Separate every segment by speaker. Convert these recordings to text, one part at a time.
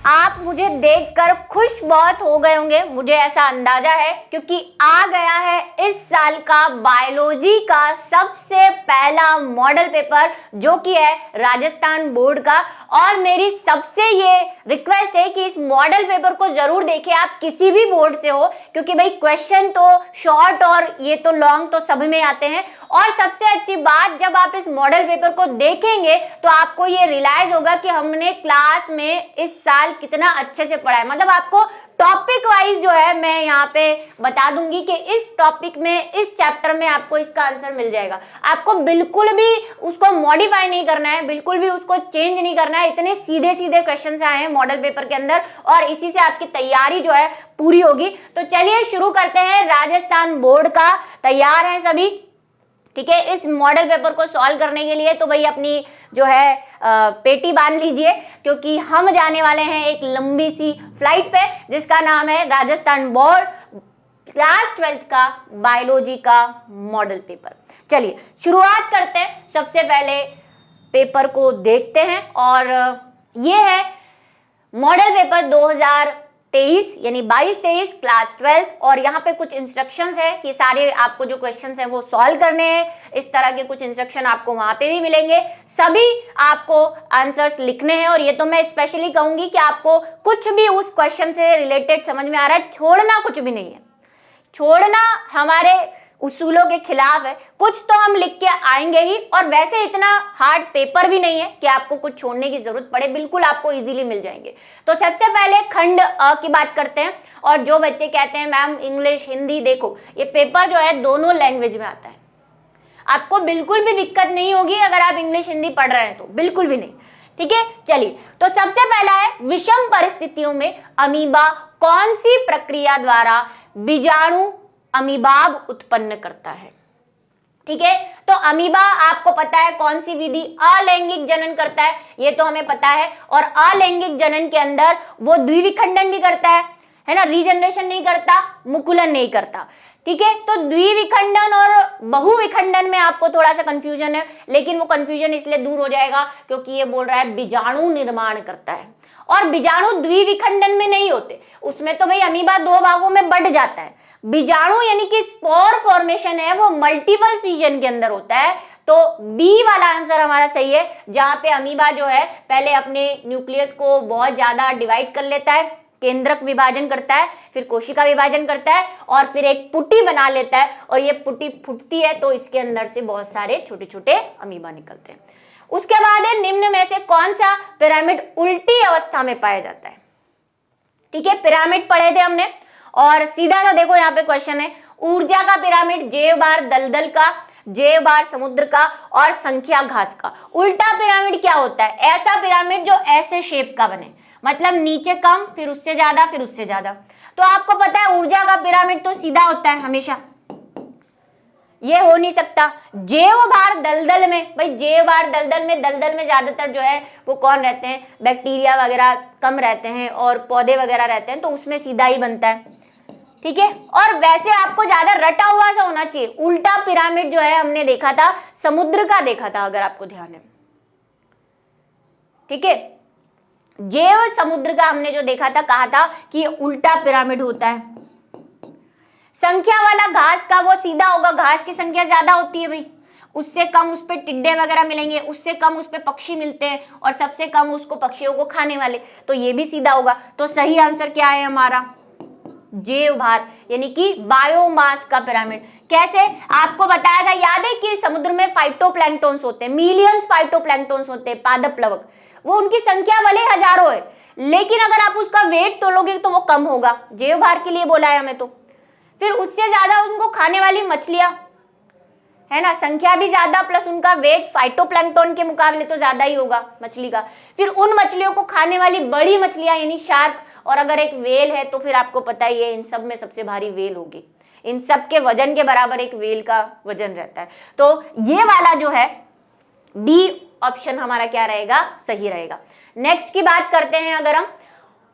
Speaker 1: आप मुझे देखकर खुश बहुत हो गए होंगे, मुझे ऐसा अंदाजा है, क्योंकि आ गया है इस साल का बायोलॉजी का सबसे पहला मॉडल पेपर, जो कि है राजस्थान बोर्ड का। और मेरी सबसे ये रिक्वेस्ट है कि इस मॉडल पेपर को जरूर देखें, आप किसी भी बोर्ड से हो, क्योंकि भाई क्वेश्चन तो शॉर्ट और ये तो लॉन्ग तो सब में आते हैं। और सबसे अच्छी बात, जब आप इस मॉडल पेपर को देखेंगे तो आपको ये रियलाइज होगा कि हमने क्लास में इस साल कितना अच्छे से पढ़ा है। मतलब आपको टॉपिक वाइज जो है मैं यहाँ पे बता दूंगी कि इस टॉपिक में, इस चैप्टर में आपको इसका आंसर मिल जाएगा। आपको बिल्कुल भी उसको मॉडिफाई नहीं करना है, बिल्कुल भी उसको चेंज नहीं करना है। इतने सीधे सीधे क्वेश्चन आए हैं मॉडल पेपर के अंदर और इसी से आपकी तैयारी जो है पूरी होगी। तो चलिए शुरू करते हैं। राजस्थान बोर्ड का तैयार है सभी, ठीक है। इस मॉडल पेपर को सॉल्व करने के लिए तो भाई अपनी जो है पेटी बांध लीजिए, क्योंकि हम जाने वाले हैं एक लंबी सी फ्लाइट पे, जिसका नाम है राजस्थान बोर्ड क्लास 12th का बायोलॉजी का मॉडल पेपर। चलिए शुरुआत करते हैं। सबसे पहले पेपर को देखते हैं और ये है मॉडल पेपर 2023 यानी 22-23 क्लास 12th। और यहाँ पे कुछ इंस्ट्रक्शंस है कि सारे आपको जो क्वेश्चंस हैं वो सॉल्व करने हैं। इस तरह के कुछ इंस्ट्रक्शन आपको वहां पे भी मिलेंगे, सभी आपको आंसर्स लिखने हैं। और ये तो मैं स्पेशली कहूंगी कि आपको कुछ भी उस क्वेश्चन से रिलेटेड समझ में आ रहा है, छोड़ना कुछ भी नहीं है। छोड़ना हमारे उसूलों के खिलाफ है। कुछ तो हम लिख के आएंगे ही, और वैसे इतना हार्ड पेपर भी नहीं है कि आपको कुछ छोड़ने की जरूरत पड़े, बिल्कुल आपको इजीली मिल जाएंगे। तो सबसे पहले खंड अ की बात करते हैं। और जो बच्चे कहते हैं मैम इंग्लिश हिंदी, देखो ये पेपर जो है दोनों लैंग्वेज में आता है, आपको बिल्कुल भी दिक्कत नहीं होगी अगर आप इंग्लिश हिंदी पढ़ रहे हैं तो, बिल्कुल भी नहीं, ठीक है। चलिए, तो सबसे पहला है विषम परिस्थितियों में अमीबा कौन सी प्रक्रिया द्वारा बीजाणु अमीबाब उत्पन्न करता है, ठीक है। तो अमीबा आपको पता है कौन सी विधि, अलैंगिक जनन करता है, ये तो हमें पता है। और अलैंगिक जनन के अंदर वो द्विविखंडन भी करता है ना, रीजनरेशन नहीं करता, मुकुलन नहीं करता, ठीक है। तो द्विविखंडन और बहुविखंडन में आपको थोड़ा सा कंफ्यूजन है, लेकिन वो कंफ्यूजन इसलिए दूर हो जाएगा क्योंकि ये बोल रहा है बीजाणु निर्माण करता है। और बीजाणु द्विविखंडन में नहीं होते, उसमें तो भाई अमीबा दो भागों में बढ़ जाता है। बीजाणु यानी कि स्पोर फॉर्मेशन है वो मल्टीपल फिजन के अंदर होता है। तो बी वाला आंसर हमारा सही है, जहां पे अमीबा जो है पहले अपने न्यूक्लियस को बहुत ज्यादा डिवाइड कर लेता है, केंद्रक विभाजन करता है, फिर कोशिका विभाजन करता है और फिर एक पुटी बना लेता है। और ये पुटी फूटती है तो इसके अंदर से बहुत सारे छोटे छोटे अमीबा निकलते हैं। उसके बाद है निम्न में से कौन सा पिरामिड उल्टी अवस्था में पाया जाता है, ठीक है। पिरामिड पढ़े थे हमने, और सीधा सा देखो यहाँ पे क्वेश्चन है, ऊर्जा का पिरामिड, जेव बार दलदल का, जेव बार समुद्र का और संख्या घास का। उल्टा पिरामिड क्या होता है, ऐसा पिरामिड जो ऐसे शेप का बने, मतलब नीचे कम फिर उससे ज्यादा फिर उससे ज्यादा। तो आपको पता है ऊर्जा का पिरामिड तो सीधा होता है हमेशा, ये हो नहीं सकता। जेव भार दलदल में, भाई जेव भार दलदल में ज्यादातर जो है वो कौन रहते हैं, बैक्टीरिया वगैरह कम रहते हैं और पौधे वगैरह रहते हैं, तो उसमें सीधा ही बनता है, ठीक है। और वैसे आपको ज्यादा रटा हुआ सा होना चाहिए। उल्टा पिरामिड जो है हमने देखा था समुद्र का देखा था, अगर आपको ध्यान है, ठीक है। जेव समुद्र का हमने जो देखा था, कहा था कि उल्टा पिरामिड होता है। संख्या वाला घास का वो सीधा होगा, घास की संख्या ज्यादा होती है भाई, उससे कम उस पे टिड्डे वगैरह मिलेंगे, उससे कम उस पे पक्षी मिलते हैं और सबसे कम उसको पक्षियों को खाने वाले, तो ये भी सीधा होगा। तो सही आंसर क्या है हमारा, जेव भार यानी कि बायोमास का पिरामिड। कैसे, आपको बताया था याद है कि समुद्र में फाइटोप्लैंक्टन्स होते हैं, मिलियंस फाइटोप्लैंक्टन्स होते हैं, पादप प्लवक, वो उनकी संख्या भले हजारों है, लेकिन अगर आप उसका वेट तोलोगे तो वो कम होगा, जेव भार के लिए बोला है हमें। तो फिर उससे ज्यादा उनको खाने वाली मछलियां है ना, संख्या भी ज्यादा प्लस उनका वेट फाइटोप्लैंक्टन के मुकाबले तो ज्यादा ही होगा मछली का। फिर उन मछलियों को खाने वाली बड़ी मछलियां यानी शार्क, और अगर एक वेल है तो फिर आपको पता ही है इन सब में सबसे भारी वेल होगी, इन सब के वजन के बराबर एक वेल का वजन रहता है। तो ये वाला जो है बी ऑप्शन हमारा क्या रहेगा, सही रहेगा। नेक्स्ट की बात करते हैं अगर हम,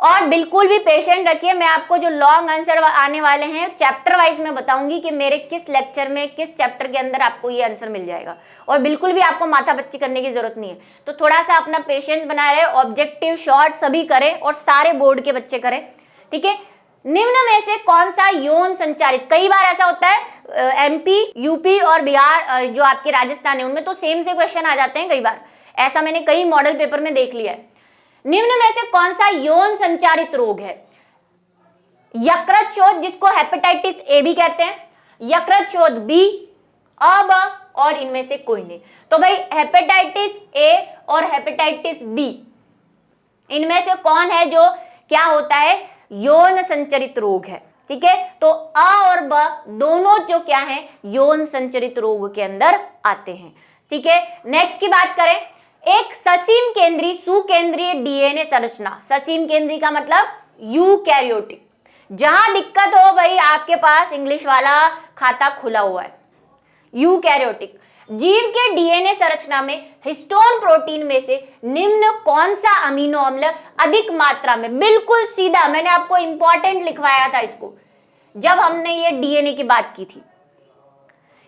Speaker 1: और बिल्कुल भी पेशेंट रखिए, मैं आपको जो लॉन्ग आंसर आने वाले हैं चैप्टर वाइज मैं बताऊंगी कि मेरे किस लेक्चर में किस चैप्टर के अंदर आपको ये आंसर मिल जाएगा, और बिल्कुल भी आपको माथा पच्ची करने की जरूरत नहीं है। तो थोड़ा सा अपना पेशेंस बनाए रहे, ऑब्जेक्टिव शॉर्ट सभी करें और सारे बोर्ड के बच्चे करें, ठीक है। निम्न में से कौन सा यौन संचारित, कई बार ऐसा होता है एमपी, यूपी और बिहार जो आपके राजस्थान है उनमें तो सेम से क्वेश्चन आ जाते हैं कई बार, ऐसा मैंने कई मॉडल पेपर में देख लिया है। निम्न में से कौन सा यौन संचारित रोग है? यकृत शोथ, जिसको हेपेटाइटिस ए भी कहते हैं, यकृत शोथ बी, अब और इनमें से कोई नहीं। तो भाई हेपेटाइटिस ए और हेपेटाइटिस बी, इनमें से कौन है जो क्या होता है, यौन संचरित रोग है, ठीक है। तो अ और ब दोनों जो क्या है, यौन संचरित रोग के अंदर आते हैं, ठीक है। नेक्स्ट की बात करें, एक ससीम केंद्री सुकेंद्रीय डीएनए संरचना, ससीम केंद्री का मतलब यूकैरियोटिक, जहां दिक्कत हो भाई आपके पास इंग्लिश वाला खाता खुला हुआ है, यूकैरियोटिक जीव के डीएनए संरचना में हिस्टोन प्रोटीन में से निम्न कौन सा अमीनो अम्ल अधिक मात्रा में, बिल्कुल सीधा मैंने आपको इंपॉर्टेंट लिखवाया था इसको जब हमने ये डीएनए की बात की थी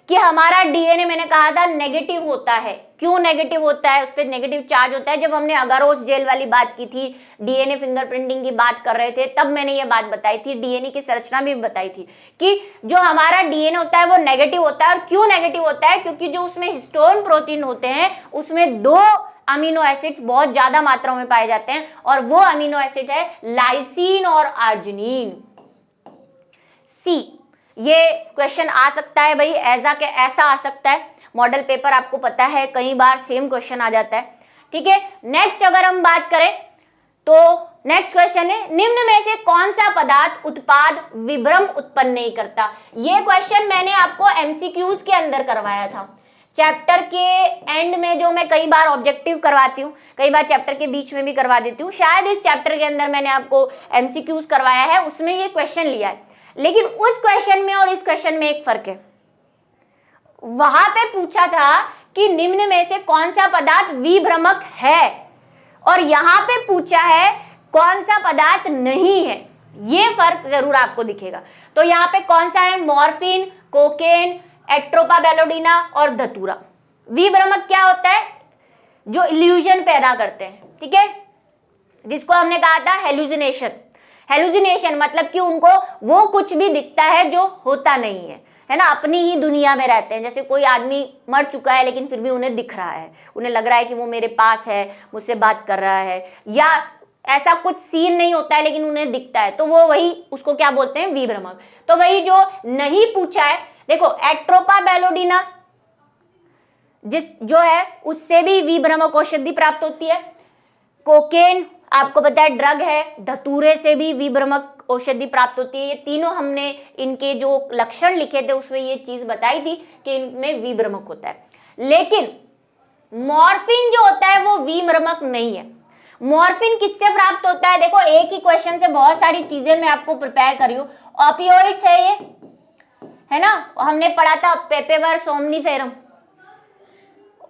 Speaker 1: कि हमारा डीएनए मैंने कहा था नेगेटिव होता है। क्यों नेगेटिव होता है, उस पर नेगेटिव चार्ज होता है। जब हमने अगारोस जेल वाली बात की थी, डीएनए फिंगरप्रिंटिंग की बात कर रहे थे, तब मैंने ये बात बताई थी, डीएनए की संरचना भी बताई थी कि जो हमारा डीएनए होता है वो नेगेटिव होता है। और क्यों नेगेटिव होता है, क्योंकि जो उसमें हिस्टोन प्रोटीन होते हैं उसमें 2 अमीनो एसिड्स बहुत ज्यादा मात्रा में पाए जाते हैं, और वो अमीनो एसिड है लाइसिन और आर्जिनिन। सी, ये क्वेश्चन आ सकता है भाई, ऐसा आ सकता है, मॉडल पेपर आपको पता है कई बार सेम क्वेश्चन आ जाता है, ठीक है। नेक्स्ट अगर हम बात करें तो नेक्स्ट क्वेश्चन है, निम्न में से कौन सा पदार्थ उत्पाद विभ्रम उत्पन्न नहीं करता। ये क्वेश्चन मैंने आपको एमसीक्यूज के अंदर करवाया था, चैप्टर के एंड में जो मैं कई बार ऑब्जेक्टिव करवाती हूँ, कई बार चैप्टर के बीच में भी करवा देती हूँ, शायद इस चैप्टर के अंदर मैंने आपको एमसीक्यूज करवाया है, उसमें ये क्वेश्चन लिया है। लेकिन उस क्वेश्चन में और इस क्वेश्चन में एक फर्क है, वहां पे पूछा था कि निम्न में से कौन सा पदार्थ विभ्रमक है, और यहां पे पूछा है कौन सा पदार्थ नहीं है। ये फर्क जरूर आपको दिखेगा। तो यहाँ पे कौन सा है, मॉर्फिन, कोकेन, एट्रोपा बेलोडिना और धतूरा। विभ्रमक क्या होता है, जो इल्यूजन पैदा करते हैं, ठीक है, जिसको हमने कहा था हेलुसिनेशन। हेलुसिनेशन मतलब कि उनको वो कुछ भी दिखता है जो होता नहीं है ना, अपनी ही दुनिया में रहते हैं। जैसे कोई आदमी मर चुका है लेकिन फिर भी उन्हें दिख रहा है, उन्हें लग रहा है कि वो मेरे पास है, मुझसे बात कर रहा है, या ऐसा कुछ सीन नहीं होता है लेकिन उन्हें दिखता है, तो वो वही, उसको क्या बोलते हैं, विभ्रमक। तो वही जो नहीं पूछा है, देखो एट्रोपा बेलोडिना जो है उससे भी विभ्रमक औषधि प्राप्त होती है। कोकेन आपको पता है ड्रग है, धतूरे से भी विभ्रमक औषधि प्राप्त होती है। ये तीनों हमने इनके जो लक्षण लिखे थे उसमें ये चीज बताई थी कि इनमें विभ्रमक होता है। लेकिन मॉर्फिन जो होता है वो विभ्रमक नहीं है। मॉर्फिन किससे प्राप्त होता है, देखो एक ही क्वेश्चन से बहुत सारी चीजें मैं आपको प्रिपेयर करी हूँ। ऑपियोइड्स है ये, है ना, हमने पढ़ा था पेपेवर सोमनीफेरम,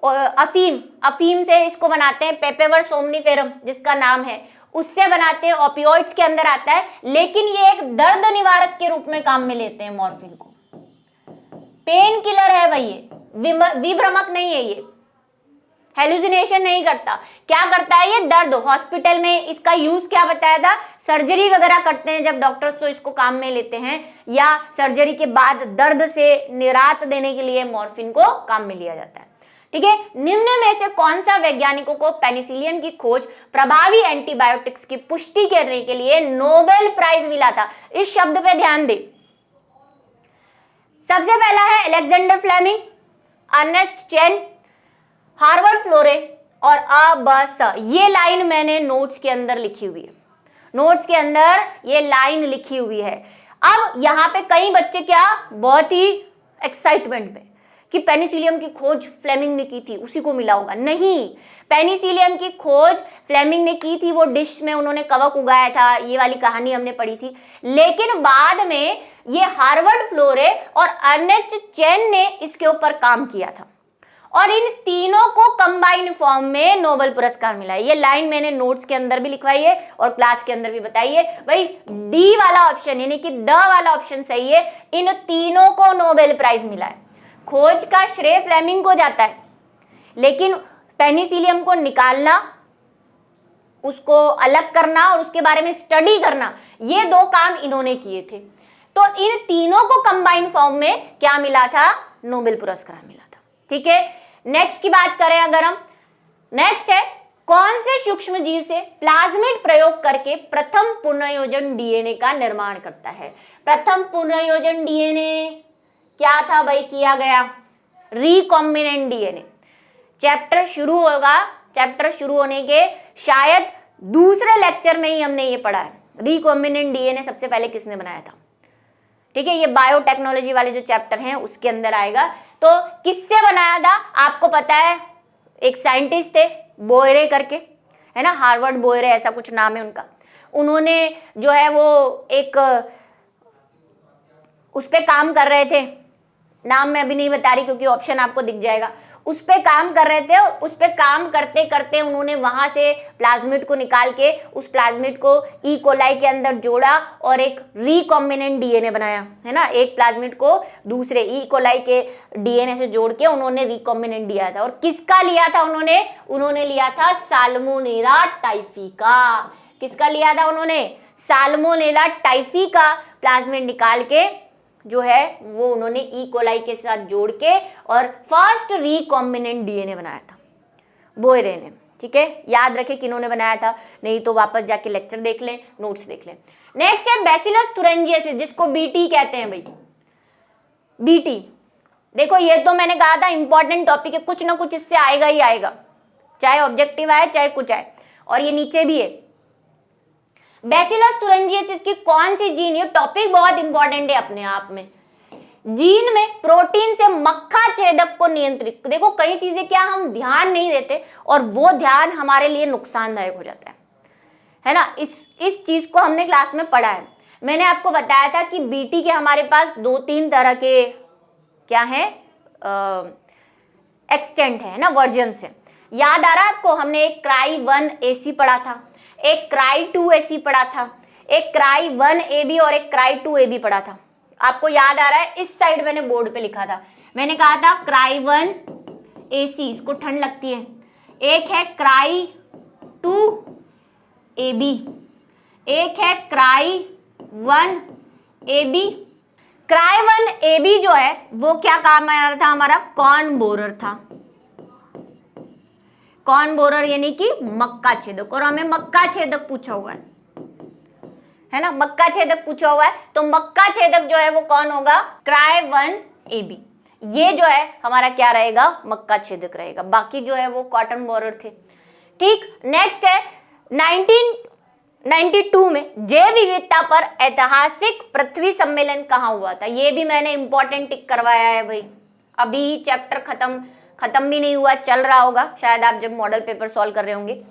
Speaker 1: अफीम से इसको बनाते हैं, पेपेवर सोमनीफेरम जिसका नाम है, उससे बनाते हैं, ऑपियोइड्स के अंदर आता है। लेकिन ये एक दर्द निवारक के रूप में काम में लेते हैं मॉर्फिन को, पेन किलर है भाई, ये विभ्रमक नहीं है, ये हेलुसिनेशन नहीं करता। क्या करता है ये, दर्द। हॉस्पिटल में इसका यूज क्या बताया था, सर्जरी वगैरह करते हैं जब डॉक्टर्स तो इसको काम में लेते हैं, या सर्जरी के बाद दर्द से निराहत देने के लिए मॉर्फिन को काम में लिया जाता है, ठीक है। निम्न में से कौन सा वैज्ञानिकों को पेनिसिलिन की खोज प्रभावी एंटीबायोटिक्स की पुष्टि करने के लिए नोबेल प्राइज मिला था। इस शब्द पे ध्यान दे। सबसे पहला है Alexander Fleming, Ernest Chain, Howard Florey और अबस। ये लाइन मैंने नोट्स के अंदर लिखी हुई है, नोट्स के अंदर ये लाइन लिखी हुई है। अब यहाँ पे कई बच्चे क्या बहुत ही एक्साइटमेंट में कि पेनिसिलियम की खोज फ्लेमिंग ने की थी, उसी को मिला होगा। नहीं, पेनिसिलियम की खोज फ्लेमिंग ने की थी, वो डिश में उन्होंने कवक उगाया था, ये वाली कहानी हमने पढ़ी थी। लेकिन बाद में ये हार्वर्ड फ्लोरे और अर्नेस्ट चेन ने इसके ऊपर काम किया था। और इन तीनों को कंबाइंड फॉर्म में नोबेल पुरस्कार मिला है। ये लाइन मैंने नोट्स के अंदर भी लिखवाई है और क्लास के अंदर भी बताई है भाई। डी वाला ऑप्शन यानी कि द वाला ऑप्शन सही है, इन तीनों को नोबेल प्राइज मिला है। खोज का श्रेय फ्लेमिंग को जाता है, लेकिन पेनिसिलियम को निकालना, उसको अलग करना और उसके बारे में स्टडी करना, ये दो काम इन्होंने किए थे। तो इन तीनों को कंबाइंड फॉर्म में क्या मिला था? नोबेल पुरस्कार मिला था। ठीक है, नेक्स्ट की बात करें अगर हम, नेक्स्ट है कौन से सूक्ष्म जीव से प्लाज्मिड प्रयोग करके प्रथम पुनर्योजन डीएनए का निर्माण करता है? प्रथम पुनर्योजन डीएनए क्या था भाई किया गया? Recombinant DNA. चैप्टर शुरू होगा, चैप्टर शुरू होने के शायद दूसरे लेक्चर में ही हमने ये पढ़ा है, रिकॉम्बिनेंट डीएनए सबसे पहले किसने बनाया था। ठीक है, ये बायोटेक्नोलॉजी वाले जो चैप्टर हैं उसके अंदर आएगा। तो किससे बनाया था? आपको पता है, एक साइंटिस्ट थे बोयरे करके, है ना, हार्वर्ड बोयरे ऐसा कुछ नाम है उनका। उन्होंने जो है वो एक उस पे काम कर रहे थे, नाम मैं अभी नहीं बता रही क्योंकि ऑप्शन आपको दिख जाएगा। उस पे काम कर रहे थे और उस पे काम करते करते उन्होंने वहां से प्लाज्मिड को निकाल के उस प्लाज्मिड को ई कोलाई के अंदर जोड़ा और एक रिकॉम्बिनेंट डीएनए बनाया, है ना। एक प्लाज्मिड को दूसरे ई कोलाई के डीएनए से जोड़ के उन्होंने रिकॉम्बिनेंट दिया था। और किसका लिया था उन्होंने लिया था साल्मोनेला टाइफी का। किसका लिया था उन्होंने? साल्मोनेला टाइफी का प्लाज्मिड निकाल के जो है वो उन्होंने ई कोलाई के साथ जोड़ के और फर्स्ट रिकॉम्बिनेंट डीएनए बनाया था बोयरे ने। ठीक है, याद रखें किन्होंने बनाया था, नहीं तो वापस जाके लेक्चर देख लें, नोट्स देख लें। नेक्स्ट है बैसिलस तुरंजिएसिस, जिसको बीटी कहते हैं भाई। बीटी देखो, ये तो मैंने कहा था इंपॉर्टेंट टॉपिक है, कुछ ना कुछ इससे आएगा ही आएगा, चाहे ऑब्जेक्टिव आए चाहे कुछ आए। और ये नीचे भी है, बैसिलस तुरंजिएसिस की कौन सी जीन, ये टॉपिक बहुत इंपॉर्टेंट है अपने आप में। जीन में प्रोटीन से मक्खा छेदक को नियंत्रित, देखो कई चीजें क्या हम ध्यान नहीं देते और वो ध्यान हमारे लिए नुकसानदायक हो जाता है ना। इस चीज को हमने क्लास में पढ़ा है। मैंने आपको बताया था कि बीटी के हमारे पास 2-3 तरह के क्या है एक्सटेंट है ना, वर्जन है। याद आ रहा है आपको? हमने एक क्राई 1AC पढ़ा था, एक क्राई 2AC पढ़ा था, एक क्राई 1AB और एक क्राई 2AB पढ़ा था। आपको याद आ रहा है? इस साइड मैंने बोर्ड पे लिखा था, मैंने कहा था क्राई 1AC, इसको ठंड लगती है। एक है क्राई 2AB, एक है क्राई 1AB। क्राई 1AB जो है वो क्या काम आ रहा था हमारा? कॉर्न बोरर था। कॉर्न बोरर यानी कि मक्का छेदक, और हमें मक्का छेदक पूछा हुआ है ना, मक्का छेदक पूछा हुआ है। तो मक्का छेदक जो है वो कौन होगा? Cry 1AB। ये जो है हमारा क्या रहेगा? मक्का छेदक रहेगा। बाकी जो है वो कॉटन बोरर थे। ठीक, नेक्स्ट है 1992 में जैव विविधता पर ऐतिहासिक पृथ्वी सम्मेलन कहाँ हुआ था? ये भी मैंने इंपॉर्टेंट टिक करवाया है भाई। अभी चैप्टर खत्म भी नहीं हुआ, चल रहा होगा शायद, आप जब मॉडल पेपर सॉल्व कर रहे होंगे।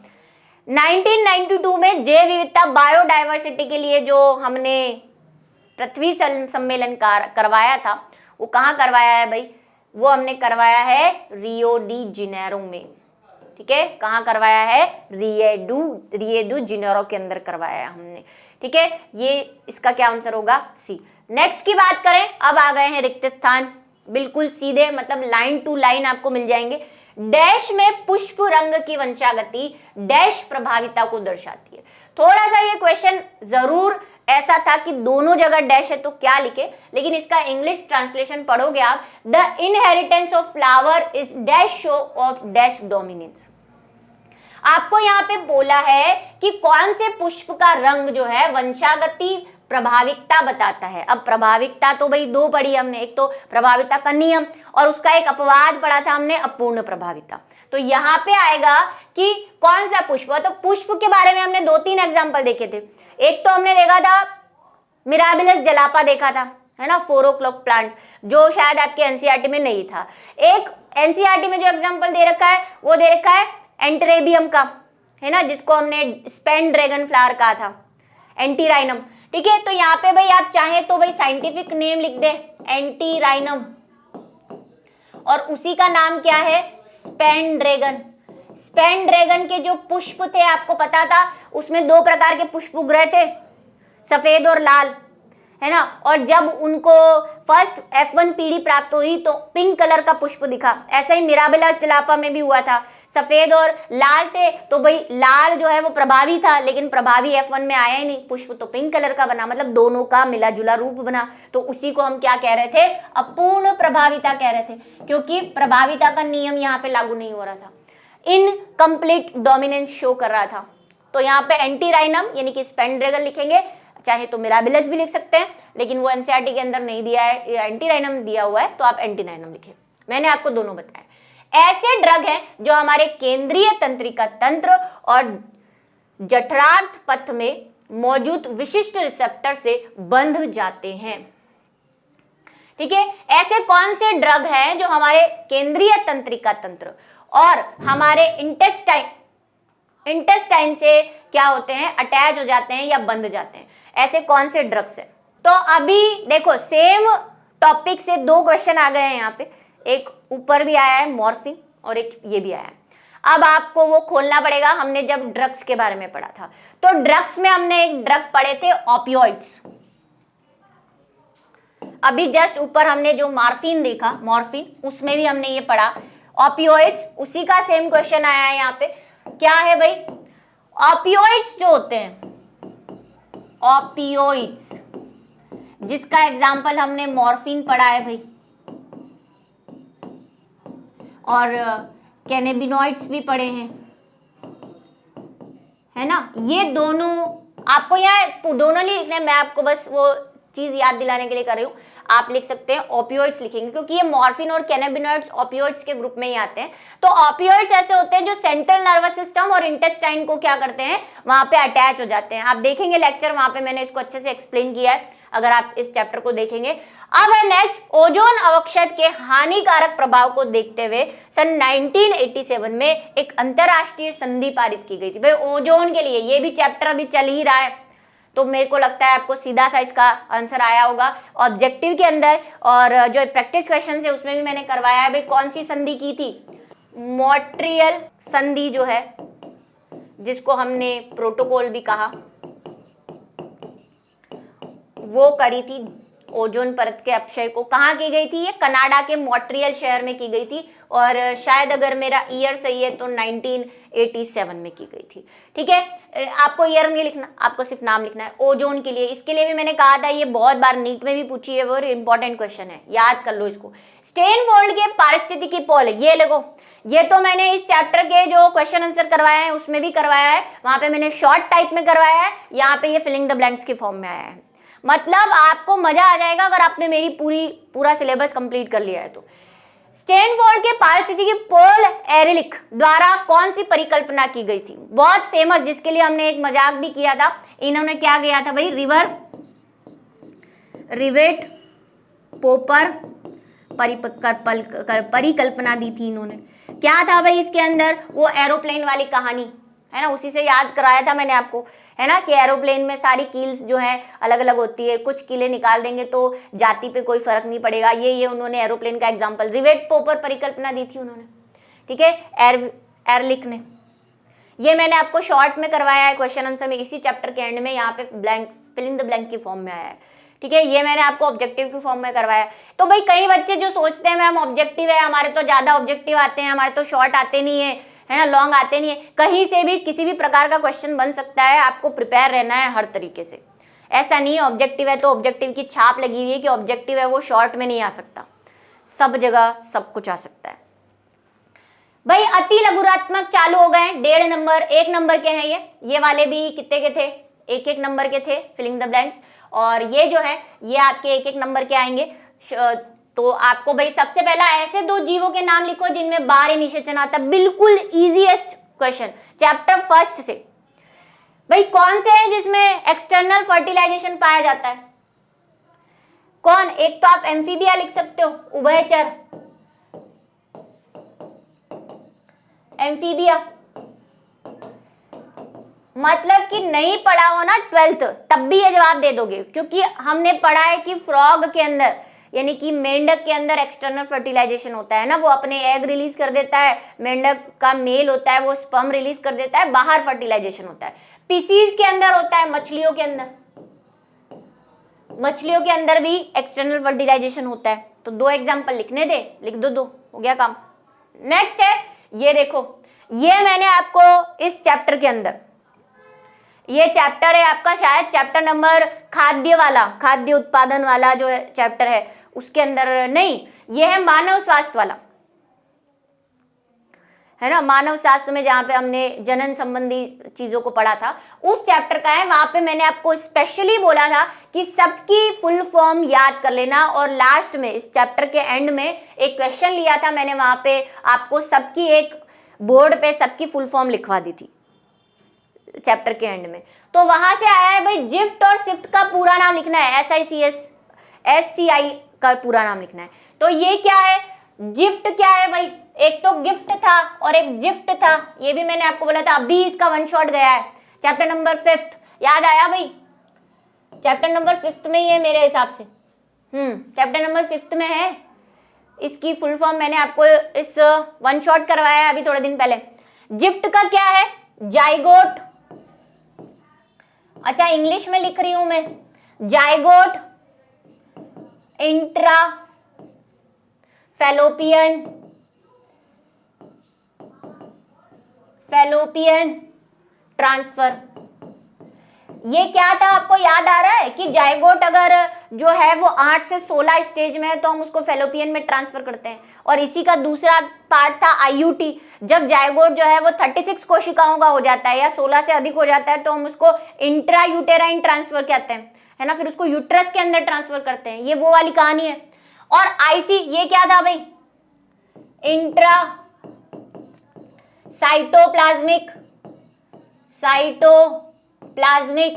Speaker 1: 1992 में जैव विविधता बायोडाइवर्सिटी के लिए जो हमने पृथ्वी सम्मेलन करवाया था, वो कहाँ करवाया है भाई? वो हमने करवाया है रियो डी जेनेरो में। ठीक है, कहाँ करवाया है? रियो डी जेनेरो के अंदर करवाया है हमने। ठीक है, ये इसका क्या आंसर होगा? सी। नेक्स्ट की बात करें, अब आ गए हैं रिक्त स्थान, बिल्कुल सीधे, मतलब लाइन टू लाइन आपको मिल जाएंगे। डैश में पुष्प रंग की वंशागति डैश प्रभाविता को दर्शाती है। थोड़ा सा ये क्वेश्चन जरूर ऐसा था कि दोनों जगह डैश है तो क्या लिखे, लेकिन इसका इंग्लिश ट्रांसलेशन पढ़ोगे आप, the inheritance of flower is dash show off dash dominance. आपको यहाँ पे बोला है कि कौन से पुष्प का रंग जो है वंशागति प्रभाविकता बताता है। अब प्रभाविकता तो भाई दो पढ़ी हमने, एक तो प्रभाविता का नियम और उसका एक अपवाद पढ़ा था हमने, अपूर्ण प्रभाविता। तो यहाँ पे आएगा कि कौन सा पुष्प, तो पुष्प के बारे में हमने 2-3 एग्जाम्पल देखे थे। एक तो हमने देखा था मिराबिलस जलापा देखा था, है ना, 4 o'clock प्लांट, जो शायद आपके एनसीईआरटी में नहीं था। एक एनसीईआरटी में जो एग्जाम्पल दे रखा है वो दे रखा है एंटेरेबियम का, है ना, जिसको हमने स्पेन ड्रैगन फ्लावर कहा था, एंटीराइनम। ठीक है, तो यहाँ पे भाई आप चाहें तो भाई साइंटिफिक नेम लिख दे एंटीराइनम, और उसी का नाम क्या है? Spain dragon. स्पेन ड्रैगन के जो पुष्प थे आपको पता था, उसमें दो प्रकार के पुष्प उग रहे थे, सफेद और लाल, है ना। और जब उनको फर्स्ट F1 पीढ़ी प्राप्त हुई तो पिंक कलर का पुष्प दिखा। ऐसा ही मिराबिलस जलापा में भी हुआ था, सफेद और लाल थे, तो भाई लाल जो है वो प्रभावी था, लेकिन प्रभावी F1 में आया ही नहीं, पुष्प तो पिंक कलर का बना, मतलब दोनों का मिला जुला रूप बना। तो उसी को हम क्या कह रहे थे, अपूर्ण प्रभाविता कह रहे थे, क्योंकि प्रभाविता का नियम यहाँ पे लागू नहीं हो रहा था, इनकम्प्लीट डोमिनेंस शो कर रहा था। तो यहाँ पे एंटीराइनम यानी कि स्पेन ड्रैगन लिखेंगे, चाहे तो मिराबिलस भी लिख सकते हैं, लेकिन वो एनसीईआरटी के अंदर नहीं दिया है, एंटीराइनम दिया हुआ है, तो आप एंटीराइनम लिखें। मैंने आपको दोनों बताया। ऐसे ड्रग हैं जो हमारे केंद्रीय तंत्रिका तंत्र और जठरार्थ पथ में मौजूद विशिष्ट रिसेप्टर से बंध जाते हैं। ठीक है, ऐसे कौन से ड्रग हैं जो हमारे केंद्रीय तंत्रिका तंत्र और हमारे इंटेस्टाइन से क्या होते हैं, अटैच हो जाते हैं या बंध जाते हैं, ऐसे कौन से ड्रग्स हैं। तो अभी देखो सेम टॉपिक से दो क्वेश्चन आ गए हैं यहाँ पे, एक ऊपर भी आया है मॉर्फिन और एक ये भी आया है। अब आपको वो खोलना पड़ेगा। हमने जब ड्रग्स के बारे में पढ़ा था तो ड्रग्स में हमने एक ड्रग पढ़े थे ऑपियोइड्स। अभी जस्ट ऊपर हमने जो मॉर्फिन देखा, मॉर्फिन, उसमें भी हमने ये पढ़ा ऑपियोइड्स, उसी का सेम क्वेश्चन आया है यहाँ पे। क्या है भाई, ऑपियोइड्स जो होते हैं, ऑपियोइड्स जिसका एग्जाम्पल हमने मॉर्फिन पढ़ा है भाई, और कैनेबिनॉइड्स भी पढ़े हैं, है ना। ये दोनों आपको यहाँ दोनों नहीं लिखने, मैं आपको बस वो चीज याद दिलाने के लिए कर रही हूँ। आप लिख सकते हैं ऑपियोइड्स लिखेंगे, क्योंकि ये मॉर्फिन और कैनाबिनॉइड्स ऑपियोइड्स के ग्रुप में ही आते हैं। तो ऑपियोइड्स ऐसे होते हैं जो सेंट्रल नर्वस सिस्टम और इंटेस्टाइन को क्या करते हैं, वहां पे अटैच हो जाते हैं। आप देखेंगे लेक्चर, वहां पे मैंने इसको अच्छे से एक्सप्लेन किया है, अगर आप इस चैप्टर को देखेंगे। अब है नेक्स्ट, ओजोन अवक्षय के हानिकारक प्रभाव को देखते हुए सन 1987 में एक अंतरराष्ट्रीय संधि पारित की गई थी। भाई ओजोन के लिए, ये भी चैप्टर अभी चल ही रहा है, तो मेरे को लगता है आपको सीधा सा इसका आंसर आया होगा ऑब्जेक्टिव के अंदर, और जो प्रैक्टिस क्वेश्चन है उसमें भी मैंने करवाया है। भाई कौन सी संधि की थी, मॉन्ट्रियल संधि जो है, जिसको हमने प्रोटोकॉल भी कहा, वो करी थी। ओजोन परत के अपक्षय को कहाँ की गई थी, ये कनाडा के मॉन्ट्रियल शहर में की गई थी, और शायद अगर मेरा ईयर सही है तो 1987 में की गई थी। ठीक है, आपको ईयर नहीं लिखना, आपको सिर्फ नाम लिखना है ओजोन के लिए। इसके लिए भी मैंने कहा था, ये बहुत बार नीट में भी पूछी है, वो इंपॉर्टेंट क्वेश्चन है, याद कर लो इसको। स्टेनफोर्ड के पारिस्थितिकी पोल, ये देखो, ये तो मैंने इस चैप्टर के जो क्वेश्चन आंसर करवाया है उसमें भी करवाया है, वहां पे मैंने शॉर्ट टाइप में करवाया है, यहाँ पे ये फिलिंग द ब्लैंक्स के फॉर्म में आया है। मतलब आपको मजा आ जाएगा अगर आपने मेरी पूरा सिलेबस कंप्लीट कर लिया है तो। स्टेनफोर्ड के पारिस्थितिकी पॉल एहरलिच द्वारा कौन सी परिकल्पना की गई थी, बहुत फेमस, जिसके लिए हमने एक मजाक भी किया था। इन्होंने क्या किया था भाई, रिवेट पोपर परिकल्पना दी थी इन्होंने। क्या था भाई इसके अंदर, वो एरोप्लेन वाली कहानी है ना, उसी से याद कराया था मैंने आपको, है ना, कि एरोप्लेन में सारी कील्स जो है अलग अलग होती है, कुछ कीलें निकाल देंगे तो जाति पे कोई फर्क नहीं पड़ेगा। ये उन्होंने एरोप्लेन का एग्जांपल रिवेट पोपर परिकल्पना दी थी उन्होंने। ठीक है, एहरलिच ने, ये मैंने आपको शॉर्ट में करवाया है क्वेश्चन आंसर में, इसी चैप्टर के एंड में, यहाँ पे ब्लैंक फिलिंग द ब्लैंक की फॉर्म में आया है। ठीक है, ये मैंने आपको ऑब्जेक्टिव की फॉर्म में करवाया। तो भाई कई बच्चे जो सोचते हैं मैम ऑब्जेक्टिव है, हमारे तो ज्यादा ऑब्जेक्टिव आते हैं, हमारे तो शॉर्ट आते नहीं है ना, लॉन्ग आते नहीं है, कहीं से भी किसी भी प्रकार का क्वेश्चन बन सकता है, आपको प्रिपेयर रहना है हर तरीके से। ऐसा नहीं है ऑब्जेक्टिव है तो ऑब्जेक्टिव की छाप लगी हुई है कि ऑब्जेक्टिव है वो शॉर्ट में नहीं आ सकता, सब जगह सब कुछ आ सकता है। भाई अति लघुरात्मक चालू हो गए, 1.5 नंबर 1 नंबर के हैं ये वाले भी कितने के थे, 1-1 नंबर के थे फिलिंग द ब्लैंक्स, और ये जो है ये आपके 1-1 नंबर के आएंगे। तो आपको भाई सबसे पहला ऐसे 2 जीवों के नाम लिखो जिनमें बाहरी निषेचन आता है, बिल्कुल इजीएस्ट क्वेश्चन चैप्टर फर्स्ट से। भाई कौन से हैं जिसमें एक्सटर्नल फर्टिलाइजेशन पाया जाता है, कौन, एक तो आप एम्फीबिया लिख सकते हो, उभयचर एम्फीबिया, मतलब कि नहीं पढ़ा हो ना 12th तब भी ये जवाब दे दोगे, क्योंकि हमने पढ़ा है कि फ्रॉग के अंदर यानी कि मेंढक के अंदर एक्सटर्नल फर्टिलाइजेशन होता है ना, वो अपने एग रिलीज कर देता है, मेंढक का मेल होता है वो स्पर्म रिलीज कर देता है, बाहर फर्टिलाइजेशन होता है। पीसीज के अंदर होता है, मछलियों के अंदर भी एक्सटर्नल फर्टिलाइजेशन होता है। तो 2 एग्जांपल लिखने दे, लिख दो, 2 हो गया काम। नेक्स्ट है, ये देखो, ये मैंने आपको इस चैप्टर के अंदर, ये चैप्टर है आपका शायद चैप्टर नंबर खाद्य उत्पादन वाला जो चैप्टर है उसके अंदर नहीं, ये है मानव स्वास्थ्य वाला, है ना, मानव स्वास्थ्य में जहां पे हमने जनन संबंधी चीजों को पढ़ा था, उस चैप्टर का है। वहां पे मैंने आपको स्पेशली बोला था कि सबकी फुल फॉर्म याद कर लेना, और लास्ट में इस चैप्टर के एंड में एक क्वेश्चन लिया था मैंने, वहां पे आपको सबकी एक बोर्ड पे सबकी फुल फॉर्म लिखवा दी थी चैप्टर के एंड में। तो वहां से आया है भाई, जिफ्ट और शिफ्ट का पूरा नाम लिखना है, SICI का पूरा नाम लिखना है। तो ये क्या है, जिफ्ट क्या है भाई, एक तो गिफ्ट था और एक जिफ्ट था, ये भी मैंने आपको बोला था, अभी इसका 1 शॉट गया है चैप्टर नंबर 5, याद आया भाई, चैप्टर नंबर 5 में ही है मेरे हिसाब से, चैप्टर नंबर 5 में है। इसकी फुल फॉर्म मैंने आपको इस 1 शॉट करवाया है अभी थोड़े दिन पहले। जिफ्ट का क्या है, जाइगोट, अच्छा इंग्लिश में लिख रही हूं मैं, जाइगोट इंट्रा फैलोपियन ट्रांसफर। ये क्या था आपको याद आ रहा है कि जाइगोट अगर जो है वो 8 से 16 स्टेज में है तो हम उसको फैलोपियन में ट्रांसफर करते हैं, और इसी का दूसरा पार्ट था IUT, जब जाइगोट जो है वो 36 कोशिकाओं का हो जाता है या 16 से अधिक हो जाता है तो हम उसको इंट्रा यूटेराइन ट्रांसफर कहते हैं, है ना, फिर उसको यूट्रस के अंदर ट्रांसफर करते हैं, ये वो वाली कहानी है। और IC ये क्या था भाई, इंट्रा साइटोप्लाज्मिक,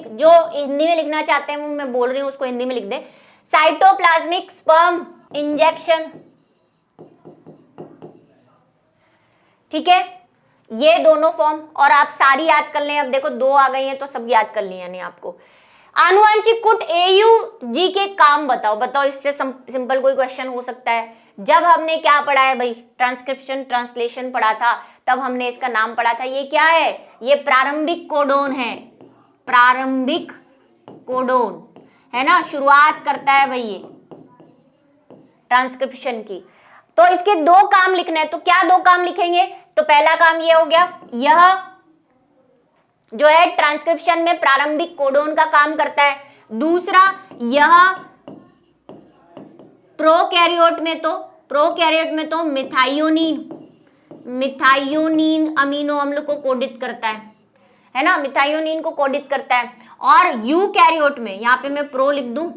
Speaker 1: जो हिंदी में लिखना चाहते हैं वो मैं बोल रही हूं उसको हिंदी में लिख दे, साइटोप्लाज्मिक स्पर्म इंजेक्शन, ठीक है, ये दोनों फॉर्म, और आप सारी याद कर लें। अब देखो 2 आ गई हैं तो सब याद कर लिया नहीं आपको। आनुवांशिक कूट AUG के काम बताओ, इससे सिंपल कोई क्वेश्चन हो सकता है। जब हमने क्या पढ़ा है भाई, ट्रांसक्रिप्शन ट्रांसलेशन पढ़ा था, तब हमने इसका नाम पढ़ा था, ये क्या है, ये प्रारंभिक कोडोन है, प्रारंभिक कोडोन, है ना, शुरुआत करता है भाई ये ट्रांसक्रिप्शन की। तो इसके 2 काम लिखने हैं, तो क्या 2 काम लिखेंगे, तो पहला काम ये हो गया, यह जो है ट्रांसक्रिप्शन में प्रारंभिक कोडोन का काम करता है। दूसरा, यह प्रोकैरियोट में तो मिथायोनीन अमीनो अम्ल को कोडित करता है ना, मिथायोनीन को कोडित करता है। और यूकैरियोट में, यहां पे मैं प्रो लिख दूं,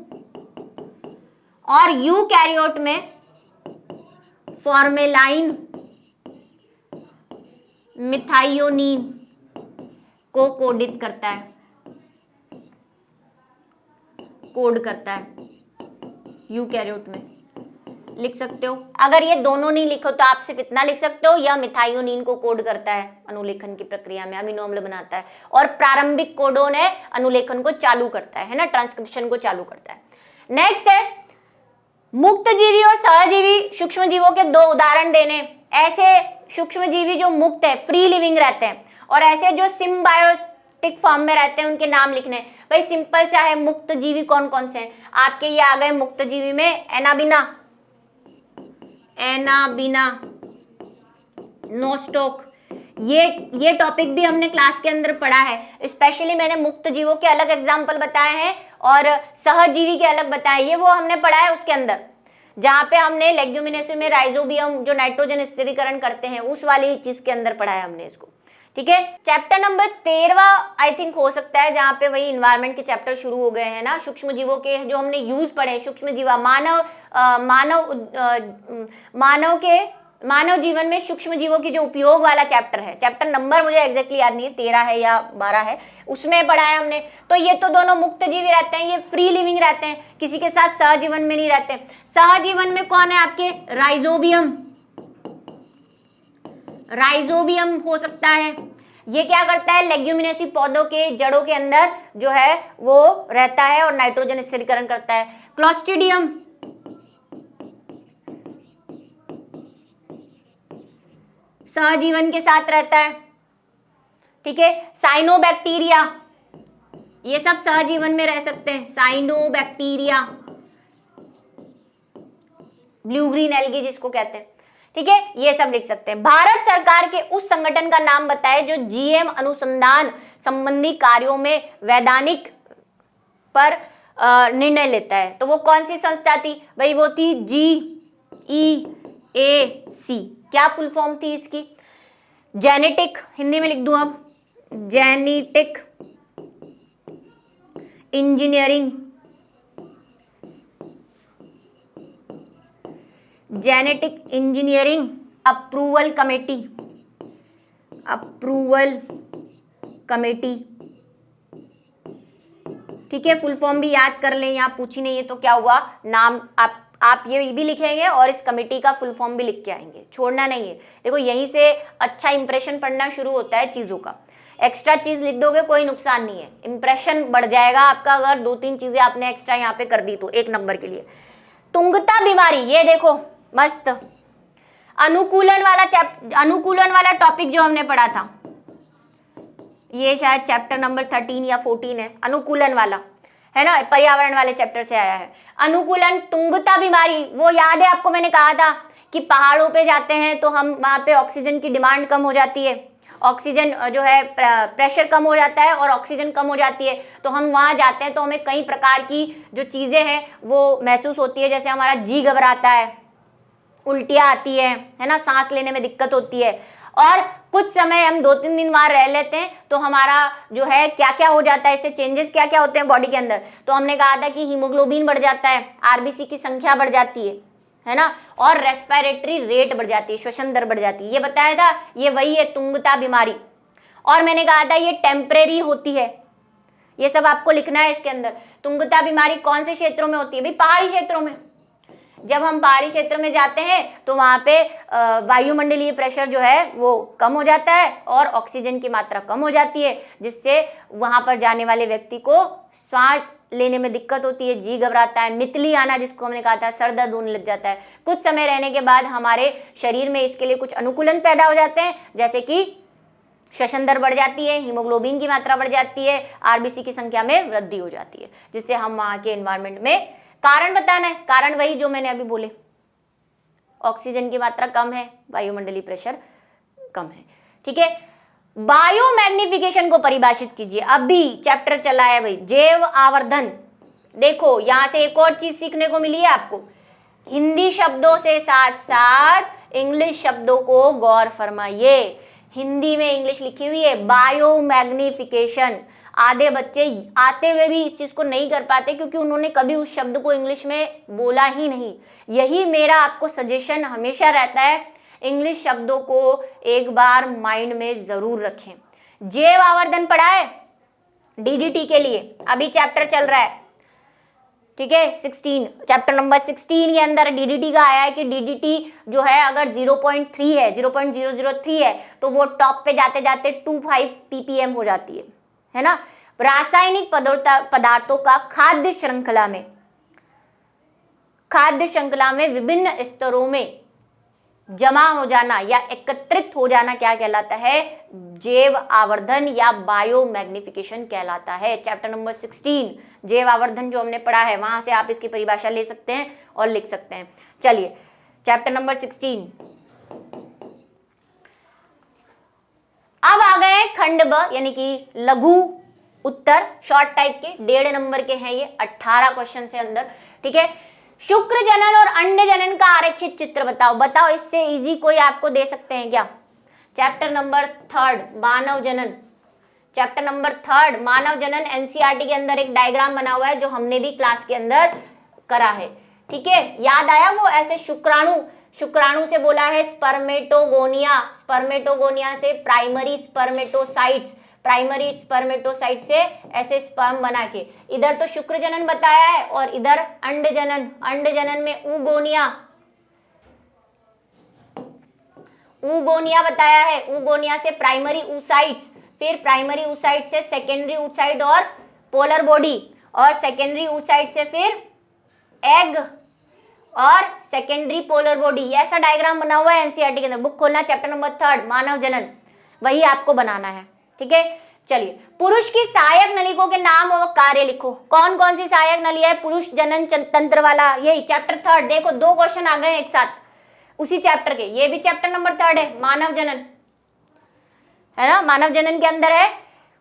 Speaker 1: और यूकैरियोट में फॉर्मेलाइन मिथायोनीन को कोडित करता है, कोड करता है यूकैरियोट में, लिख सकते हो। अगर ये दोनों नहीं लिखो तो आप सिर्फ इतना लिख सकते हो, या मिथायोनीन को कोड करता है अनुलेखन की प्रक्रिया में, अमीनो अम्ल बनाता है, और प्रारंभिक कोडोन है अनुलेखन को चालू करता है ना, ट्रांसक्रिप्शन को चालू करता है। नेक्स्ट है मुक्तजीवी और सहजीवी सूक्ष्म जीवों के 2 उदाहरण देने। ऐसे सूक्ष्म जीवी जो मुक्त है, फ्री लिविंग रहते हैं, और ऐसे जो सिम्बायोटिक फॉर्म में रहते हैं उनके नाम लिखने। भाई सिंपल सा है, मुक्त जीवी कौन कौन से हैं आपके, ये आ गए मुक्त जीवी में, एनाबिना, नोस्टोक, ये टॉपिक भी हमने क्लास के अंदर पढ़ा है। स्पेशली मैंने मुक्त जीवों के अलग एग्जाम्पल बताए हैं और सहजीवी के अलग बताए, ये वो हमने पढ़ा है उसके अंदर, जहां पे हमने लेग्यूमिनेसी में राइजोबियम जो नाइट्रोजन स्थिरीकरण करते हैं उस वाली चीज के अंदर पढ़ा है हमने इसको, ठीक है। चैप्टर नंबर 13 आई थिंक हो सकता है, जहां पे वही इन्वायरमेंट के चैप्टर शुरू हो गए हैं ना, सूक्ष्म जीवों के जो हमने यूज पढ़े, सूक्ष्म जीवा, मानव जीवन में सूक्ष्म जीवों की जो उपयोग वाला चैप्टर है, चैप्टर नंबर मुझे एग्जैक्टली याद नहीं है, 13 है या 12 है, उसमें पढ़ा है हमने। तो ये तो दोनों मुक्त जीवी रहते हैं, ये फ्री लिविंग रहते हैं, किसी के साथ सहजीवन में नहीं रहते। सहजीवन में कौन है आपके, राइजोबियम हो सकता है। ये क्या करता है, लेग्यूमिनेसी पौधों के जड़ों के अंदर जो है वो रहता है और नाइट्रोजन स्थिरीकरण करता है। क्लोस्ट्रीडियम सहजीवन के साथ रहता है, ठीक है। साइनोबैक्टीरिया, ये सब सहजीवन में रह सकते हैं। साइनोबैक्टीरिया, ब्लू ग्रीन एल्गी जिसको कहते हैं, ठीक है, ये सब लिख सकते हैं। भारत सरकार के उस संगठन का नाम बताएं जो जीएम अनुसंधान संबंधी कार्यों में वैधानिक पर निर्णय लेता है। तो वो कौन सी संस्था थी भाई? वो थी GEAC। क्या फुल फॉर्म थी इसकी? जेनेटिक, हिंदी में लिख दूं अब, genetic engineering, genetic engineering approval committee, approval committee, ठीक है। फुल फॉर्म भी याद कर लें, यहाँ पूछी नहीं है तो क्या हुआ, नाम आप ये भी लिखेंगे और इस कमेटी का फुल फॉर्म भी लिख के आएंगे, छोड़ना नहीं है। देखो यहीं से अच्छा इंप्रेशन पड़ना शुरू होता है चीज़ों का। एक्स्ट्रा चीज़ लिख दोगे कोई नुकसान नहीं है, इंप्रेशन बढ़ जाएगा आपका अगर 2-3 चीज़ें आपने एक्स्ट्रा यहाँ पे कर दी तो 1 नंबर के लिए। तुंगता बीमारी, ये देखो मस्त अनुकूलन वाला टॉपिक जो हमने पढ़ा था, ये शायद चैप्टर नंबर 13 या 14 है, अनुकूलन वाला है ना, पर्यावरण वाले चैप्टर से आया है। अनुकूलन, तुंगता बीमारी, वो याद है आपको, मैंने कहा था कि पहाड़ों पे जाते हैं तो हम वहाँ पे ऑक्सीजन की डिमांड कम हो जाती है, ऑक्सीजन जो है प्रेशर कम हो जाता है और ऑक्सीजन कम हो जाती है, तो हम वहाँ जाते हैं तो हमें कई प्रकार की जो चीज़ें हैं वो महसूस होती है, जैसे हमारा जी घबराता है, उल्टियाँ आती है ना, सांस लेने में दिक्कत होती है। और कुछ समय हम 2-3 दिन वहाँ रह लेते हैं तो हमारा जो है क्या क्या हो जाता है, इससे चेंजेस क्या क्या होते हैं बॉडी के अंदर। तो हमने कहा था कि हीमोग्लोबिन बढ़ जाता है, आरबीसी की संख्या बढ़ जाती है ना, और रेस्पिरेटरी रेट बढ़ जाती है, श्वसन दर बढ़ जाती है, ये बताया था। ये वही है तुंगता बीमारी। और मैंने कहा था ये टेम्परेरी होती है, ये सब आपको लिखना है इसके अंदर। तुंगता बीमारी कौन से क्षेत्रों में होती है भाई? पहाड़ी क्षेत्रों में। जब हम पहाड़ी क्षेत्र में जाते हैं तो वहाँ पे वायुमंडलीय प्रेशर जो है वो कम हो जाता है और ऑक्सीजन की मात्रा कम हो जाती है, जिससे वहाँ पर जाने वाले व्यक्ति को सांस लेने में दिक्कत होती है, जी घबराता है, मितली आना जिसको हमने कहा था, सर दर्द होने लग जाता है। कुछ समय रहने के बाद हमारे शरीर में इसके लिए कुछ अनुकूलन पैदा हो जाते हैं, जैसे कि श्वसन दर बढ़ जाती है, हीमोग्लोबिन की मात्रा बढ़ जाती है, आरबीसी की संख्या में वृद्धि हो जाती है, जिससे हम वहाँ के एनवायरनमेंट में कारण बताना है। कारण वही जो मैंने अभी बोले, ऑक्सीजन की मात्रा कम है, वायुमंडलीय प्रेशर कम है, ठीक है। बायोमैग्निफिकेशन को परिभाषित कीजिए। अभी चैप्टर चला है भाई जैव आवर्धन। देखो यहां से एक और चीज सीखने को मिली है आपको, हिंदी शब्दों से साथ साथ इंग्लिश शब्दों को गौर फरमाइए। हिंदी में इंग्लिश लिखी हुई है बायोमैग्निफिकेशन। आधे बच्चे आते हुए भी इस चीज को नहीं कर पाते क्योंकि उन्होंने कभी उस शब्द को इंग्लिश में बोला ही नहीं। यही मेरा आपको सजेशन हमेशा रहता है, इंग्लिश शब्दों को एक बार माइंड में जरूर रखें। जैव आवर्धन पढ़ा है डीडीटी के लिए, अभी चैप्टर चल रहा है, ठीक है, 16, चैप्टर नंबर 16 के अंदर डीडीटी का आया है कि डीडीटी जो है अगर 0.3 है, 0.003 है तो वो टॉप पे जाते जाते 25 ppm हो जाती है ना। रासायनिक पदार्थों का खाद्य श्रृंखला में विभिन्न स्तरों में जमा हो जाना या एकत्रित हो जाना क्या कहलाता है? जैव आवर्धन या बायोमैग्निफिकेशन कहलाता है। चैप्टर नंबर 16 जैव आवर्धन जो हमने पढ़ा है, वहां से आप इसकी परिभाषा ले सकते हैं और लिख सकते हैं। चलिए चैप्टर नंबर 16। अब आ गए खंड ब, यानी कि लघु उत्तर, शॉर्ट टाइप के, 1.5 नंबर के हैं ये, 18 क्वेश्चन से अंदर, ठीक है। शुक्र जनन और अंड जनन का आरेखित चित्र बताओ। इससे इजी कोई आपको दे सकते हैं क्या? चैप्टर नंबर 3 मानव जनन, चैप्टर नंबर 3 मानव जनन, एनसीईआरटी के अंदर एक डायग्राम बना हुआ है जो हमने भी क्लास के अंदर करा है, ठीक है। याद आया वो ऐसे शुक्राणु से बोला है स्पर्मेटोगोनिया से प्राइमरी स्पर्मेटोसाइट से ऐसे स्पर्म बना के, इधर तो शुक्र जनन बताया है और इधर अंड जनन में ऊगोनिया बताया है। ऊगोनिया से प्राइमरी oocytes, फिर प्राइमरी oocyte से सेकेंडरी oocyte और पोलर बॉडी, और सेकेंडरी oocyte से फिर एग, और सेकेंडरी पोलर बॉडी। ऐसा डायग्राम बना हुआ है एनसीईआरटी के अंदर, बुक खोलना चैप्टर नंबर 3 मानव जनन, वही आपको बनाना है। ठीक है, चलिए पुरुष की सहायक नलिकाओं के नाम और कार्य लिखो। कौन कौन सी सहायक नलिका है पुरुष जनन तंत्र वाला, यही चैप्टर 3। देखो 2 क्वेश्चन आ गए एक साथ उसी चैप्टर के, ये भी चैप्टर नंबर 3 है, मानव जनन है ना। मानव जनन के अंदर है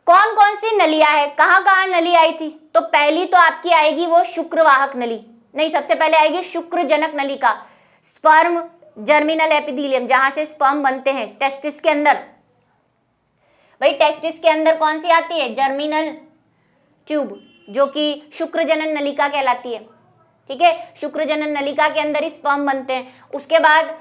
Speaker 1: कौन कौन सी नलियां है, कहां कहां नली आई थी। तो पहली तो आपकी आएगी वो शुक्रवाहक नली, नहीं सबसे पहले आएगी शुक्रजनक नलिका, स्पर्म जर्मिनल एपिथेलियम, जहां से स्पर्म बनते हैं टेस्टिस के अंदर। भाई टेस्टिस के अंदर कौन सी आती है, जर्मिनल ट्यूब, जो कि शुक्रजनन नलिका कहलाती है। ठीक है, शुक्रजनन नलिका के अंदर ही स्पर्म बनते हैं। उसके बाद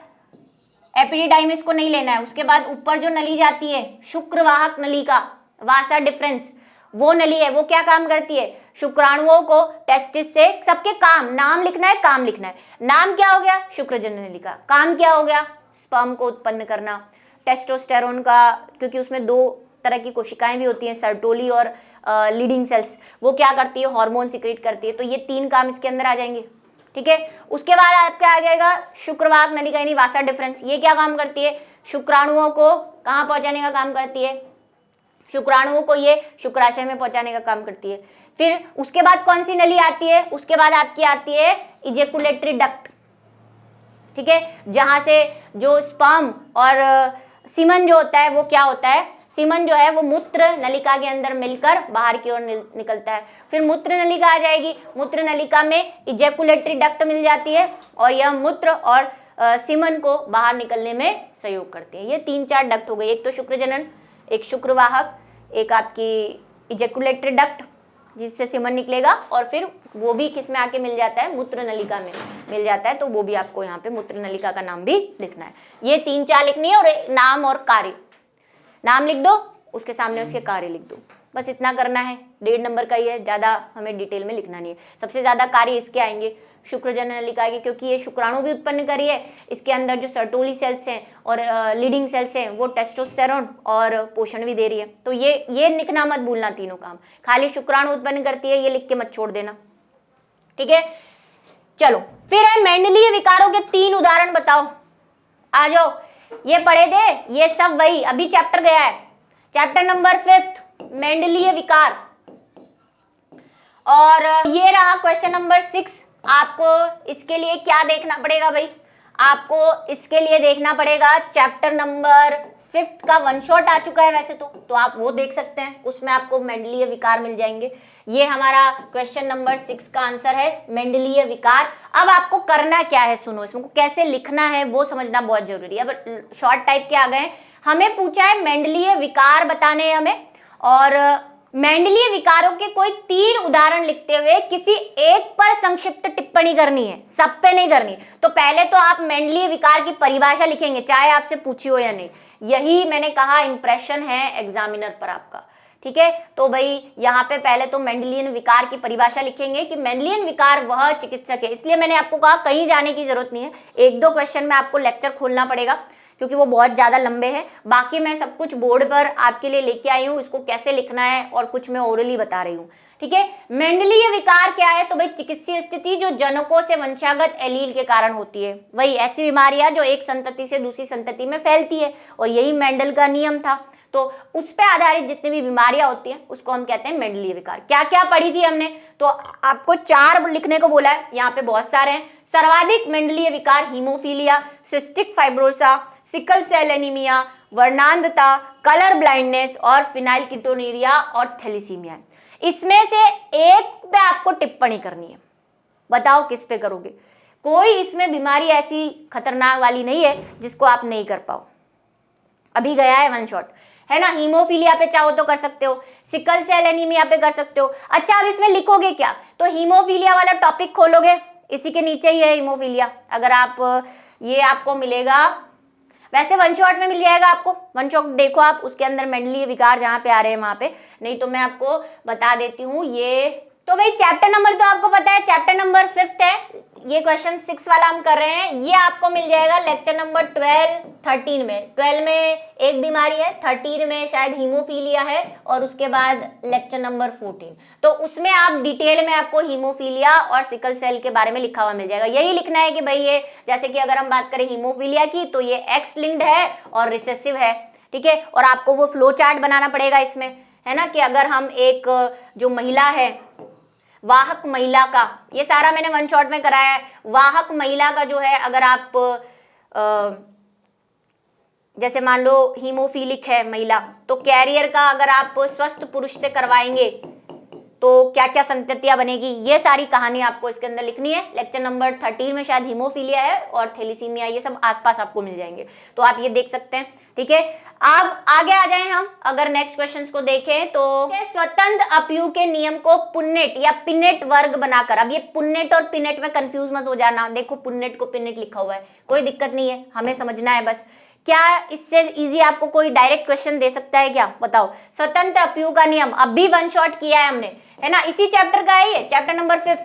Speaker 1: एपिडिडाइमिस को नहीं लेना है, उसके बाद ऊपर जो नली जाती है शुक्रवाहक नलिका, वासा डिफरेंस, वो नली है, वो क्या काम करती है, शुक्राणुओं को टेस्टिस से, सबके काम, नाम लिखना है, काम लिखना है। नाम क्या हो गया, शुक्रजनन नलिका, काम क्या हो गया, स्पर्म को उत्पन्न करना। टेस्टोस्टेरोन का, क्योंकि उसमें 2 तरह की कोशिकाएं भी होती हैं, सर्टोली और लीडिंग सेल्स, वो क्या करती है, हार्मोन सिक्रेट करती है। तो ये 3 काम इसके अंदर आ जाएंगे। ठीक है, उसके बाद आपका आ जाएगा शुक्रवाहक नलिका यानी वासा डिफरेंस, ये क्या काम करती है, शुक्राणुओं को कहाँ पहुंचाने का काम करती है, शुक्राणुओं को ये शुक्राशय में पहुंचाने का काम करती है। फिर उसके बाद कौन सी नली आती है, उसके बाद आपकी आती है इजेकुलेटरी डक्ट। ठीक है, जहां से जो स्पर्म और सीमन जो होता है वो क्या होता है, सीमन जो है वो मूत्र नलिका के अंदर मिलकर बाहर की ओर निकलता है। फिर मूत्र नलिका आ जाएगी, मूत्र नलिका में इजेकुलेटरी डक्ट मिल जाती है और यह मूत्र और सीमन को बाहर निकलने में सहयोग करती है। ये 3-4 डक्ट हो गई, एक तो शुक्रजनन, एक शुक्रवाहक, एक आपकी इजेकुलेटरी डक्ट जिससे सीमन निकलेगा, और फिर वो भी किस में आके मिल जाता है, मूत्र नलिका में मिल जाता है। तो वो भी आपको यहाँ पे मूत्र नलिका का नाम भी लिखना है। ये 3-4 लिखनी है और नाम और कार्य, नाम लिख दो, उसके सामने उसके कार्य लिख दो, बस इतना करना है। 1.5 नंबर का ही है, ज़्यादा हमें डिटेल में लिखना नहीं है। सबसे ज़्यादा कार्य इसके आएंगे, शुक्रजनन नलिका के, क्योंकि ये शुक्राणु भी उत्पन्न करी है। इसके अंदर जो सर्टोली सेल्स हैं और लीडिंग सेल्स हैं वो टेस्टोस्टेरोन और पोषण भी दे रही है। तो ये लिखना मत भूलना, तीनों काम। खाली शुक्राणु उत्पन्न करती है ये लिख के मत छोड़ देना। ठीक है, चलो फिर है मेंडलीय विकारों के 3 उदाहरण बताओ। आ जाओ, ये पढ़े थे, ये सब वही अभी चैप्टर गया है, चैप्टर नंबर 5 मेंडलीय विकार। और ये रहा क्वेश्चन नंबर 6। आपको इसके लिए क्या देखना पड़ेगा भाई, आपको इसके लिए देखना पड़ेगा चैप्टर नंबर 5 का 1 शॉट आ चुका है वैसे तो आप वो देख सकते हैं, उसमें आपको मेंडलीय विकार मिल जाएंगे। ये हमारा क्वेश्चन नंबर 6 का आंसर है, मेंडलीय विकार। अब आपको करना क्या है, सुनो, इसमें कैसे लिखना है वो समझना बहुत जरूरी है। अब शॉर्ट टाइप के आ गए, हमें पूछा है मेंडलीय विकार बताने हैं हमें, और मेंडलीय विकारों के कोई 3 उदाहरण लिखते हुए किसी एक पर संक्षिप्त टिप्पणी करनी है, सब पे नहीं करनी। तो पहले तो आप मेंडलीय विकार की परिभाषा लिखेंगे, चाहे आपसे पूछी हो या नहीं। यही मैंने कहा इंप्रेशन है एग्जामिनर पर आपका। ठीक है, तो भाई यहाँ पे पहले तो मेंडलियन विकार की परिभाषा लिखेंगे कि मेंडलियन विकार वह चिकित्सक है। इसलिए मैंने आपको कहा कहीं जाने की जरूरत नहीं है, 1-2 क्वेश्चन में आपको लेक्चर खोलना पड़ेगा क्योंकि वो बहुत ज़्यादा लंबे हैं। बाकी मैं सब कुछ बोर्ड पर आपके लिए लेके आई हूँ, इसको कैसे लिखना है और कुछ मैं ओरली बता रही हूँ। ठीक है, मेंडलीय विकार क्या है, तो भाई चिकित्सीय स्थिति जो जनकों से वंशागत एलील के कारण होती है, वही ऐसी बीमारियां जो एक संतति से दूसरी संतति में फैलती है, और यही मेंडल का नियम था। तो उस पर आधारित जितनी भी बीमारियां होती हैं उसको हम कहते हैं मेंडलीय विकार। क्या क्या पढ़ी थी हमने, तो आपको 4 लिखने को बोला है, यहाँ पे बहुत सारे हैं। सर्वाधिक मेंडलीय विकार haemophilia, cystic fibrosis, sickle cell anaemia, वर्णांधता, कलर ब्लाइंडनेस और फिनाइलकीटोनुरिया और थैलीसीमिया। इसमें से एक पे आपको टिप्पणी करनी है, बताओ किस पे करोगे। कोई इसमें बीमारी ऐसी खतरनाक वाली नहीं है जिसको आप नहीं कर पाओ। अभी गया है 1 शॉट, है ना। हीमोफीलिया पे चाहो तो कर सकते हो, सिकल सेल एनीमिया पे कर सकते हो। अच्छा, अब इसमें लिखोगे क्या, तो हीमोफीलिया वाला टॉपिक खोलोगे, इसी के नीचे ही है हीमोफीलिया। अगर आप ये आपको मिलेगा, वैसे 1 शॉट में मिल जाएगा आपको, 1 शॉट देखो आप, उसके अंदर मेंडलीय विकार जहाँ पे आ रहे हैं वहाँ पे, नहीं तो मैं आपको बता देती हूँ। ये तो भाई चैप्टर नंबर तो आपको पता है, चैप्टर नंबर 5 है, ये क्वेश्चन 6 वाला हम कर रहे हैं। ये आपको मिल जाएगा लेक्चर नंबर 12, 13 में। 12 में एक बीमारी है, 13 में शायद हीमोफीलिया है, और उसके बाद लेक्चर नंबर 14। तो उसमें आप डिटेल में आपको हीमोफीलिया और सिकल सेल के बारे में लिखा हुआ मिल जाएगा। यही लिखना है कि भाई ये, जैसे कि अगर हम बात करें हीमोफीलिया की, तो ये एक्स लिंक्ड है और रिसेसिव है, ठीक है। और आपको वो फ्लो चार्ट बनाना पड़ेगा इसमें, है ना, कि अगर हम एक जो महिला है, वाहक महिला का, ये सारा मैंने वन शॉट में कराया है। वाहक महिला का जो है, अगर आप जैसे मान लो हीमोफीलिक है महिला, तो कैरियर का अगर आप स्वस्थ पुरुष से करवाएंगे तो क्या क्या संततियां बनेगी, ये सारी कहानी आपको इसके अंदर लिखनी है। लेक्चर नंबर 13 में शायद हीमोफीलिया है और थैलेसीमिया, ये सब आसपास आपको मिल जाएंगे, तो आप ये देख सकते हैं, ठीक है। अब आगे आ जाएं हम, अगर नेक्स्ट क्वेश्चंस को देखें तो स्वतंत्र अपयु के नियम को पुन्नेट या पिनेट वर्ग बनाकर, अब ये पुन्नेट और पिनेट में कंफ्यूज मत हो जाना, देखो पुन्नेट को पिनेट लिखा हुआ है, कोई दिक्कत नहीं है, हमें समझना है बस। क्या इससे इजी आपको कोई डायरेक्ट क्वेश्चन दे सकता है क्या, बताओ। स्वतंत्र अपयु का नियम अभी वन शॉट किया है हमने, है ना, इसी चैप्टर का है ये, चैप्टर नंबर 5,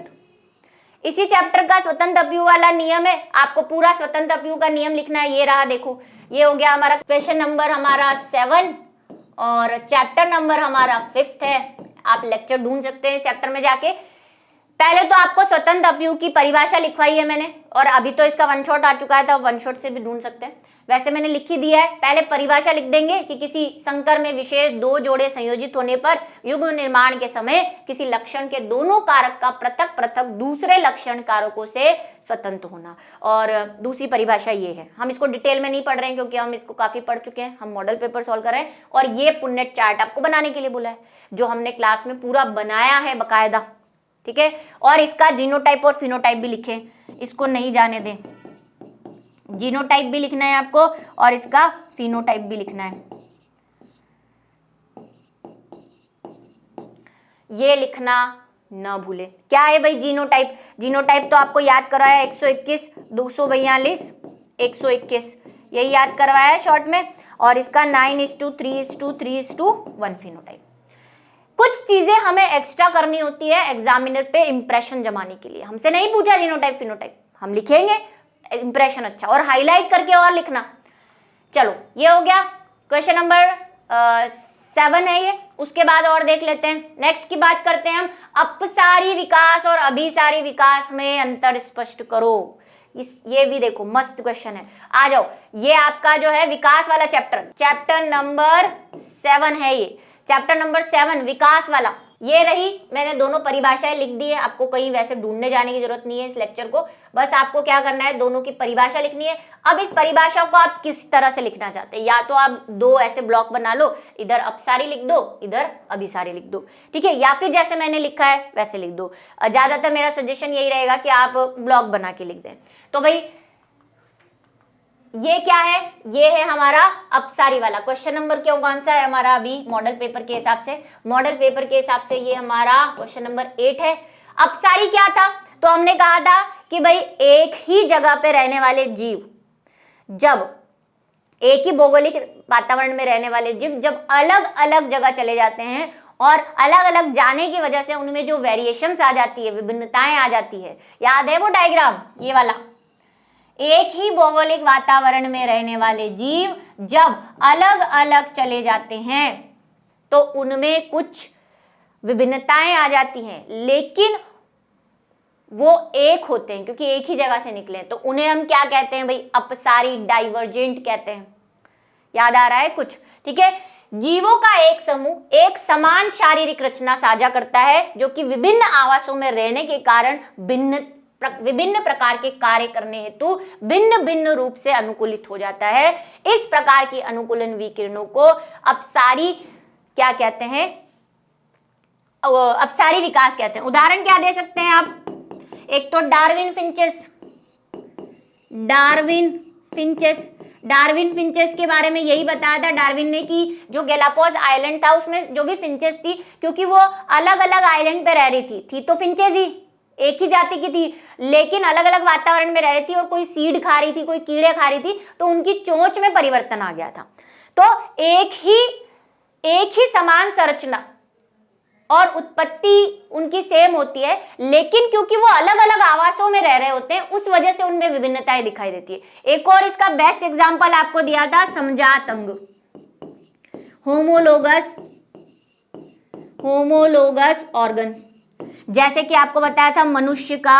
Speaker 1: इसी चैप्टर का स्वतंत्र अपयु वाला नियम है। आपको पूरा स्वतंत्र अपयु का नियम लिखना है, ये रहा, देखो ये हो गया हमारा क्वेश्चन नंबर हमारा 7 और चैप्टर नंबर हमारा 5 है। आप लेक्चर ढूंढ सकते हैं चैप्टर में जाके। पहले तो आपको स्वतंत्र अपयु की परिभाषा लिखवाई है मैंने, और अभी तो इसका वन शॉट आ चुका है, तो वन शॉट से भी ढूंढ सकते हैं, वैसे मैंने लिख ही दिया है। पहले परिभाषा लिख देंगे कि किसी संकर में विशेष 2 जोड़े संयोजित होने पर युग्म निर्माण के समय किसी लक्षण के दोनों कारक का पृथक पृथक दूसरे लक्षण कारकों से स्वतंत्र होना। और दूसरी परिभाषा ये है, हम इसको डिटेल में नहीं पढ़ रहे हैं क्योंकि हम इसको काफी पढ़ चुके हैं, हम मॉडल पेपर सॉल्व कर रहे हैं। और ये पुन्नेट चार्ट आपको बनाने के लिए बोला है, जो हमने क्लास में पूरा बनाया है बकायदा, ठीक है। और इसका जीनोटाइप और फिनोटाइप भी लिखें, इसको नहीं जाने दें, जीनोटाइप भी लिखना है आपको और इसका फिनोटाइप भी लिखना है, ये लिखना ना भूले। क्या है भाई जीनोटाइप, जीनोटाइप तो आपको याद करवाया 121, 242, 121, यही याद करवाया है शॉर्ट में। और इसका 9:3:3:1 फिनोटाइप। कुछ चीजें हमें एक्स्ट्रा करनी होती है एग्जामिनर पे इंप्रेशन जमाने के लिए, हमसे नहीं पूछा जीनोटाइप फिनोटाइप, हम लिखेंगे इंप्रेशन अच्छा, और हाईलाइट करके और लिखना। चलो ये हो गया क्वेश्चन नंबर 7 है ये। उसके बाद और देख लेते हैं, नेक्स्ट की बात करते हैं हम, अपसारी विकास और अभिसारी विकास में अंतर स्पष्ट करो। ये भी देखो मस्त क्वेश्चन है, आ जाओ। ये आपका जो है विकास वाला चैप्टर नंबर 7 है ये, चैप्टर नंबर 7 विकास वाला। ये रही, मैंने दोनों परिभाषाएं लिख दी है, आपको कहीं वैसे ढूंढने जाने की जरूरत नहीं है इस लेक्चर को, बस आपको क्या करना है, दोनों की परिभाषा लिखनी है। अब इस परिभाषा को आप किस तरह से लिखना चाहते हैं, या तो आप 2 ऐसे ब्लॉक बना लो, इधर अपसारी लिख दो, इधर अभिसारी लिख दो, ठीक है, या फिर जैसे मैंने लिखा है वैसे लिख दो। ज्यादातर मेरा सजेशन यही रहेगा कि आप ब्लॉक बना के लिख दें। तो भाई ये क्या है, ये है हमारा अपसारी वाला। क्वेश्चन नंबर क्यों कौन सा है हमारा अभी मॉडल पेपर के हिसाब से, मॉडल पेपर के हिसाब से ये हमारा क्वेश्चन नंबर 8 है। अपसारी क्या था, तो हमने कहा था कि भाई एक ही जगह पे रहने वाले जीव, जब एक ही भौगोलिक वातावरण में रहने वाले जीव जब अलग अलग जगह चले जाते हैं और अलग अलग जाने की वजह से उनमें जो वेरिएशंस आ जाती है, विभिन्नताएं आ जाती है, याद है वो डायग्राम ये वाला, एक ही भौगोलिक वातावरण में रहने वाले जीव जब अलग अलग चले जाते हैं तो उनमें कुछ विभिन्नताएं आ जाती हैं, लेकिन वो एक होते हैं क्योंकि एक ही जगह से निकले, तो उन्हें हम क्या कहते हैं भाई, अपसारी, डाइवर्जेंट कहते हैं। याद आ रहा है कुछ, ठीक है। जीवों का एक समूह एक समान शारीरिक रचना साझा करता है जो कि विभिन्न आवासों में रहने के कारण विभिन्न प्रकार के कार्य करने हेतु भिन्न भिन्न रूप से अनुकूलित हो जाता है। इस प्रकार की अनुकूलन विकिरणों को अपसारी क्या कहते हैं, अपसारी विकास कहते हैं। उदाहरण क्या दे सकते हैं आप, एक तो डार्विन फिंचेस के बारे में यही बताया था डार्विन ने कि जो गैलापागोस आइलैंड था उसमें जो भी फिंचेस थी, क्योंकि वो अलग अलग आइलैंड पे रह रही थी तो फिंचेस ही एक ही जाति की थी, लेकिन अलग अलग वातावरण में रह रही थी और कोई सीड खा रही थी, कोई कीड़े खा रही थी, तो उनकी चोंच में परिवर्तन आ गया था। तो एक ही समान संरचना और उत्पत्ति उनकी सेम होती है, लेकिन क्योंकि वो अलग अलग आवासों में रह रहे होते हैं उस वजह से उनमें विभिन्नताएं दिखाई देती है। एक और इसका बेस्ट एग्जांपल आपको दिया था समजात अंग, होमोलोगस ऑर्गन्स। जैसे कि आपको बताया था मनुष्य का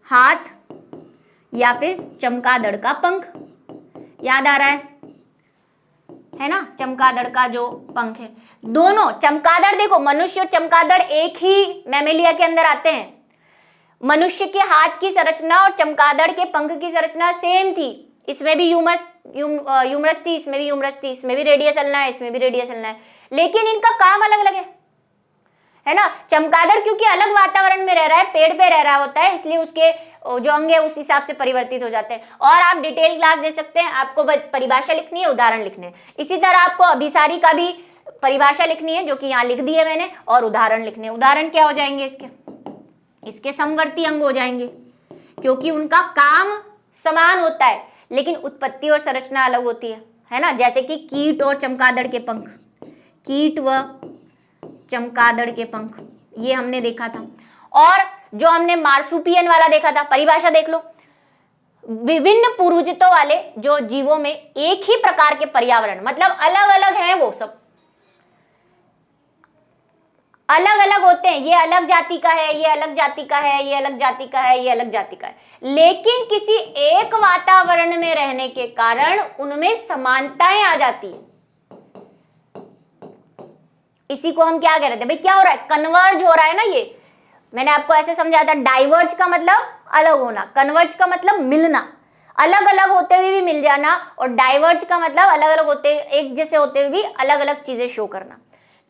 Speaker 1: हाथ या फिर चमगादड़ का पंख, याद आ रहा है ना, चमगादड़ का जो पंख है। दोनों चमगादड़, देखो मनुष्य और चमगादड़ एक ही मैमेलिया के अंदर आते हैं। मनुष्य के हाथ की संरचना और चमगादड़ के पंख की संरचना सेम थी, इसमें भी यूमरस थी, इसमें भी यूमरस थी, इसमें भी रेडियस अल्ना है, इसमें भी रेडियस अल्ना है, लेकिन इनका काम अलग अलग है ना। चमगादड़ क्योंकि अलग वातावरण में रह रहा है, पेड़ पे रह रहा होता है, इसलिए उसके जो अंग है उस हिसाब से परिवर्तित हो जाते हैं। और आप डिटेल क्लास दे सकते हैं, आपको परिभाषा लिखनी है, उदाहरण लिखने हैं। इसी तरह आपको अभिसारी का भी परिभाषा लिखनी है, जो कि यहाँ लिख दी है मैंने, और उदाहरण लिखने हैं। उदाहरण क्या हो जाएंगे इसके समवर्ती अंग हो जाएंगे, क्योंकि उनका काम समान होता है लेकिन उत्पत्ति और संरचना अलग होती है ना। जैसे कि कीट और चमगादड़ के पंख, कीट व चमगादड़ के पंख, ये हमने देखा था। और जो हमने मार्सुपियन वाला देखा था, परिभाषा देख लो, विभिन्न पूर्वजों वाले जो जीवों में एक ही प्रकार के पर्यावरण, मतलब अलग अलग हैं, वो सब अलग अलग होते हैं। ये अलग जाति का है, ये अलग जाति का है, ये अलग जाति का है, ये अलग जाति का है, लेकिन किसी एक वातावरण में रहने के कारण उनमें समानताएं आ जाती है। इसी को हम क्या कह रहे थे भाई, क्या हो रहा है, कन्वर्ज हो रहा है ना। ये मैंने आपको ऐसे समझाया था, डाइवर्ज का मतलब अलग होना, कन्वर्ज का मतलब मिलना, अलग अलग होते हुए भी मिल जाना, और डाइवर्ज का मतलब अलग अलग होते, एक जैसे होते हुए भी अलग अलग चीजें शो करना।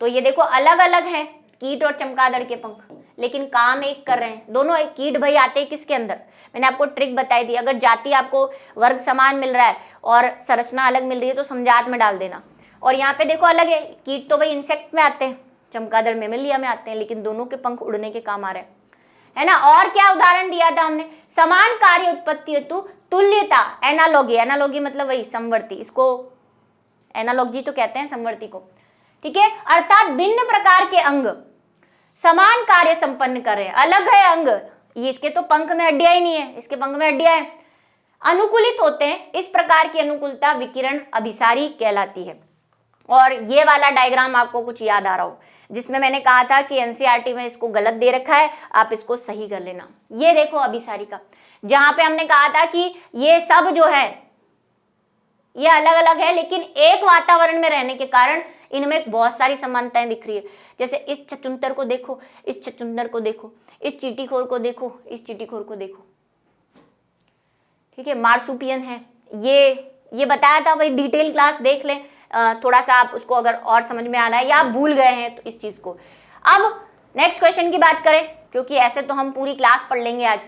Speaker 1: तो ये देखो अलग अलग है कीट और चमगादड़ के पंख, लेकिन काम एक कर रहे हैं दोनों। एक कीट भाई आते हैं किसके अंदर, मैंने आपको ट्रिक बताई थी, अगर जाति आपको वर्ग समान मिल रहा है और संरचना अलग मिल रही है तो समजात में डाल देना। और यहाँ पे देखो अलग है, कीट तो भाई इंसेक्ट में आते हैं, चमगादड़ मेमेलिया में आते हैं, लेकिन दोनों के पंख उड़ने के काम आ रहे हैं, है ना। और क्या उदाहरण दिया था हमने, समान कार्य उत्पत्ति हेतु तुल्यता, एनालॉगी, एनालॉगी मतलब वही समवर्ती, इसको एनालॉजी तो कहते हैं समवर्ती को, ठीक है। अर्थात भिन्न प्रकार के अंग समान कार्य संपन्न कर रहे हैं, अलग है अंग, ये इसके तो पंख में हड्डियां ही नहीं है, इसके पंख में हड्डियां हैं, अनुकूलित होते हैं। इस प्रकार की अनुकूलता विकिरण अभिसारी कहलाती है। और ये वाला डायग्राम आपको कुछ याद आ रहा हो, जिसमें मैंने कहा था कि एनसीईआरटी में इसको गलत दे रखा है, आप इसको सही कर लेना। ये देखो अभिसारी का, जहां पे हमने कहा था कि ये सब जो है ये अलग अलग है, लेकिन एक वातावरण में रहने के कारण इनमें बहुत सारी समानताएं दिख रही है। जैसे इस छछूंतर को देखो, इस छछूंतर को देखो, इस चींटीखोर को देखो, इस चींटीखोर को देखो, ठीक है। मार्सुपियन है, ये बताया था भाई, डिटेल क्लास देख लें, थोड़ा सा आप उसको अगर और समझ में आ रहा है या आप भूल गए हैं तो इस चीज को। अब नेक्स्ट क्वेश्चन की बात करें, क्योंकि ऐसे तो हम पूरी क्लास पढ़ लेंगे आज,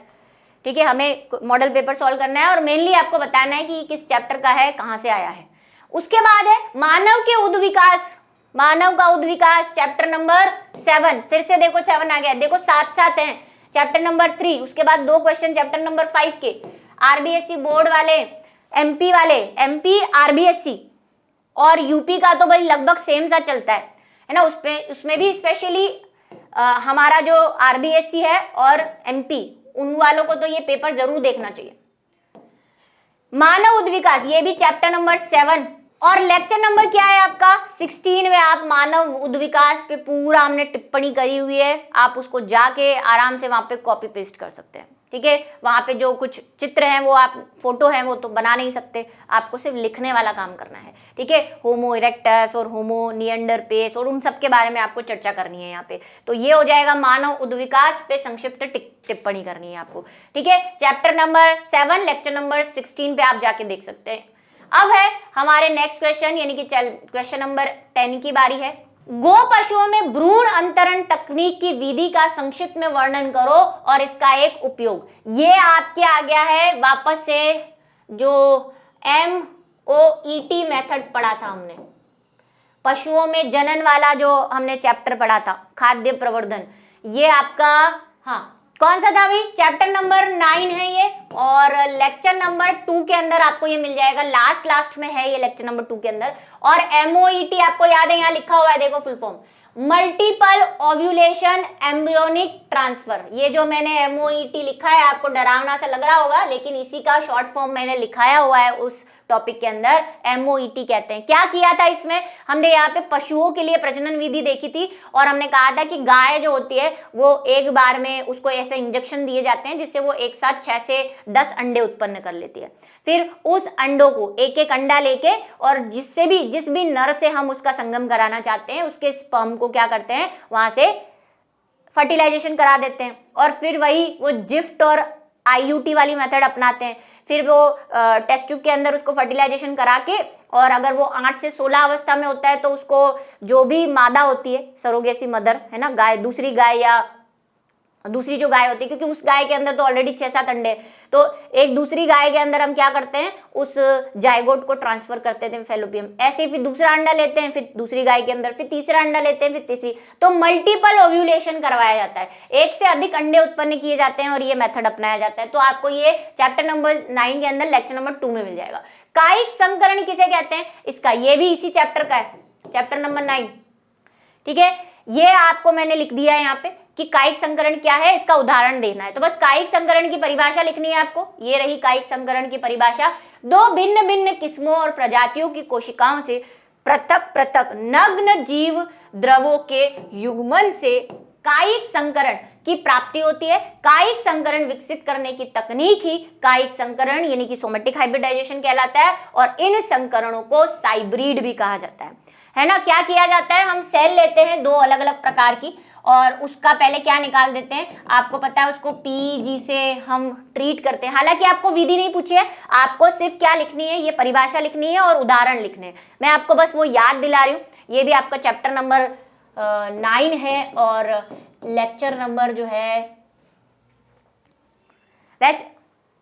Speaker 1: ठीक है। हमें मॉडल पेपर सॉल्व करना है और मेनली आपको बताना है कि किस चैप्टर का है, कहां से आया है। उसके बाद है मानव के उद विकास, मानव का उद विकास, चैप्टर नंबर 7, फिर से देखो 7 आ गया, देखो साथ साथ हैं, चैप्टर नंबर 3, उसके बाद 2 क्वेश्चन चैप्टर नंबर 5 के, आरबीएससी बोर्ड वाले, एमपी वाले, एमपी आरबीएससी और यूपी का तो भाई लगभग सेम सा चलता है ना। उसमें भी स्पेशली हमारा जो आरबीएससी है और एमपी, उन वालों को तो ये पेपर जरूर देखना चाहिए। मानव उद विकास, ये भी चैप्टर नंबर 7 और लेक्चर नंबर क्या है आपका 16 में। आप मानव उद विकास पे पूरा हमने टिप्पणी करी हुई है, आप उसको जाके आराम से वहां पे कॉपी पेस्ट कर सकते हैं, ठीक है। वहां पे जो कुछ चित्र हैं वो आप, फोटो हैं वो तो बना नहीं सकते, आपको सिर्फ लिखने वाला काम करना है, ठीक है। होमो इरेक्टस और होमो निएंडरपेस और उन सब के बारे में आपको चर्चा करनी है यहाँ पे। तो ये हो जाएगा मानव उद विकास पे संक्षिप्त टिप्पणी करनी है आपको, ठीक है। चैप्टर नंबर 7 लेक्चर नंबर 16 पे आप जाके देख सकते हैं। अब है हमारे नेक्स्ट क्वेश्चन, यानी कि क्वेश्चन नंबर 10 की बारी है। गो पशुओं में भ्रूण अंतरण तकनीक की विधि का संक्षिप्त में वर्णन करो और इसका एक उपयोग। ये आपके आ गया है वापस से जो MOET मेथड पढ़ा था हमने, पशुओं में जनन वाला जो हमने चैप्टर पढ़ा था, खाद्य प्रवर्धन, ये आपका, हाँ कौन सा था भाई, चैप्टर नंबर 9 है ये, और लेक्चर नंबर 2 के अंदर आपको ये मिल जाएगा, लास्ट में है ये लेक्चर नंबर 2 के अंदर। और MOET आपको याद है, यहाँ लिखा हुआ है देखो full form, multiple ovulation embryonic transfer. ये जो मैंने MOET लिखा है आपको डरावना सा लग रहा होगा, लेकिन इसी का शॉर्ट फॉर्म मैंने लिखाया हुआ है उस टॉपिक के अंदर, MOET कहते हैं। क्या किया था इसमें, हमने यहाँ पे पशुओं के लिए प्रजनन विधि देखी थी और हमने कहा था कि गाय जो होती है वो एक बार में उसको ऐसे इंजेक्शन दिए जाते हैं जिससे वो एक साथ 6 से 10 अंडे उत्पन्न कर लेती है। फिर उस अंडों को एक एक अंडा लेके और जिस भी नर से हम उसका संगम कराना चाहते हैं उसके स्पर्म को क्या करते हैं, वहां से फर्टिलाइजेशन करा देते हैं और फिर वही वो जिफ्ट और IUT वाली मेथड अपनाते हैं। फिर वो टेस्ट ट्यूब के अंदर उसको फर्टिलाइजेशन करा के, और अगर वो 8 से 16 अवस्था में होता है तो उसको जो भी मादा होती है, सरोगेसी मदर है ना, गाय, दूसरी गाय या दूसरी जो गाय होती है, क्योंकि उस गाय के अंदर तो ऑलरेडी 6-7 अंडे, तो एक दूसरी गाय के अंदर हम क्या करते हैं, उस जायगोट को ट्रांसफर करते थे फैलोपियम। ऐसे फिर दूसरा अंडा लेते हैं, फिर दूसरी गाय के अंदर, फिर तीसरा अंडा लेते हैं, फिर तीसरी, तो मल्टीपल ओव्यूलेशन करवाया जाता है, एक से अधिक अंडे उत्पन्न किए जाते हैं और ये मेथड अपनाया जाता है। तो आपको ये चैप्टर नंबर 9 के अंदर लेक्चर नंबर 2 में मिल जाएगा। कायिक संकरण किसे कहते हैं, इसका ये भी इसी चैप्टर का है, चैप्टर नंबर 9। ठीक है, ये आपको मैंने लिख दिया है यहाँ पे कि कायिक संकरण क्या है, इसका उदाहरण देना है। तो बस कायिक संकरण की परिभाषा लिखनी है आपको, ये रही कायिक संकरण की परिभाषा। दो भिन्न भिन्न किस्मों और प्रजातियों की कोशिकाओं से पृथक पृथक नग्न जीव द्रवों के युग्मन से कायिक संकरण की प्राप्ति होती है। कायिक संकरण विकसित करने की तकनीक ही कायिक संकरण यानी कि सोमेटिक हाइब्रिडाइजेशन कहलाता है और इन संकरणों को साइब्रिड भी कहा जाता है ना। क्या किया जाता है, हम सेल लेते हैं दो अलग अलग प्रकार की और उसका पहले क्या निकाल देते हैं, आपको पता है, उसको PEG से हम ट्रीट करते हैं। हालांकि आपको विधि नहीं पूछी है, आपको सिर्फ क्या लिखनी है, ये परिभाषा लिखनी है और उदाहरण लिखने हैं। मैं आपको बस वो याद दिला रही हूँ। ये भी आपका चैप्टर नंबर 9 है और लेक्चर नंबर जो है,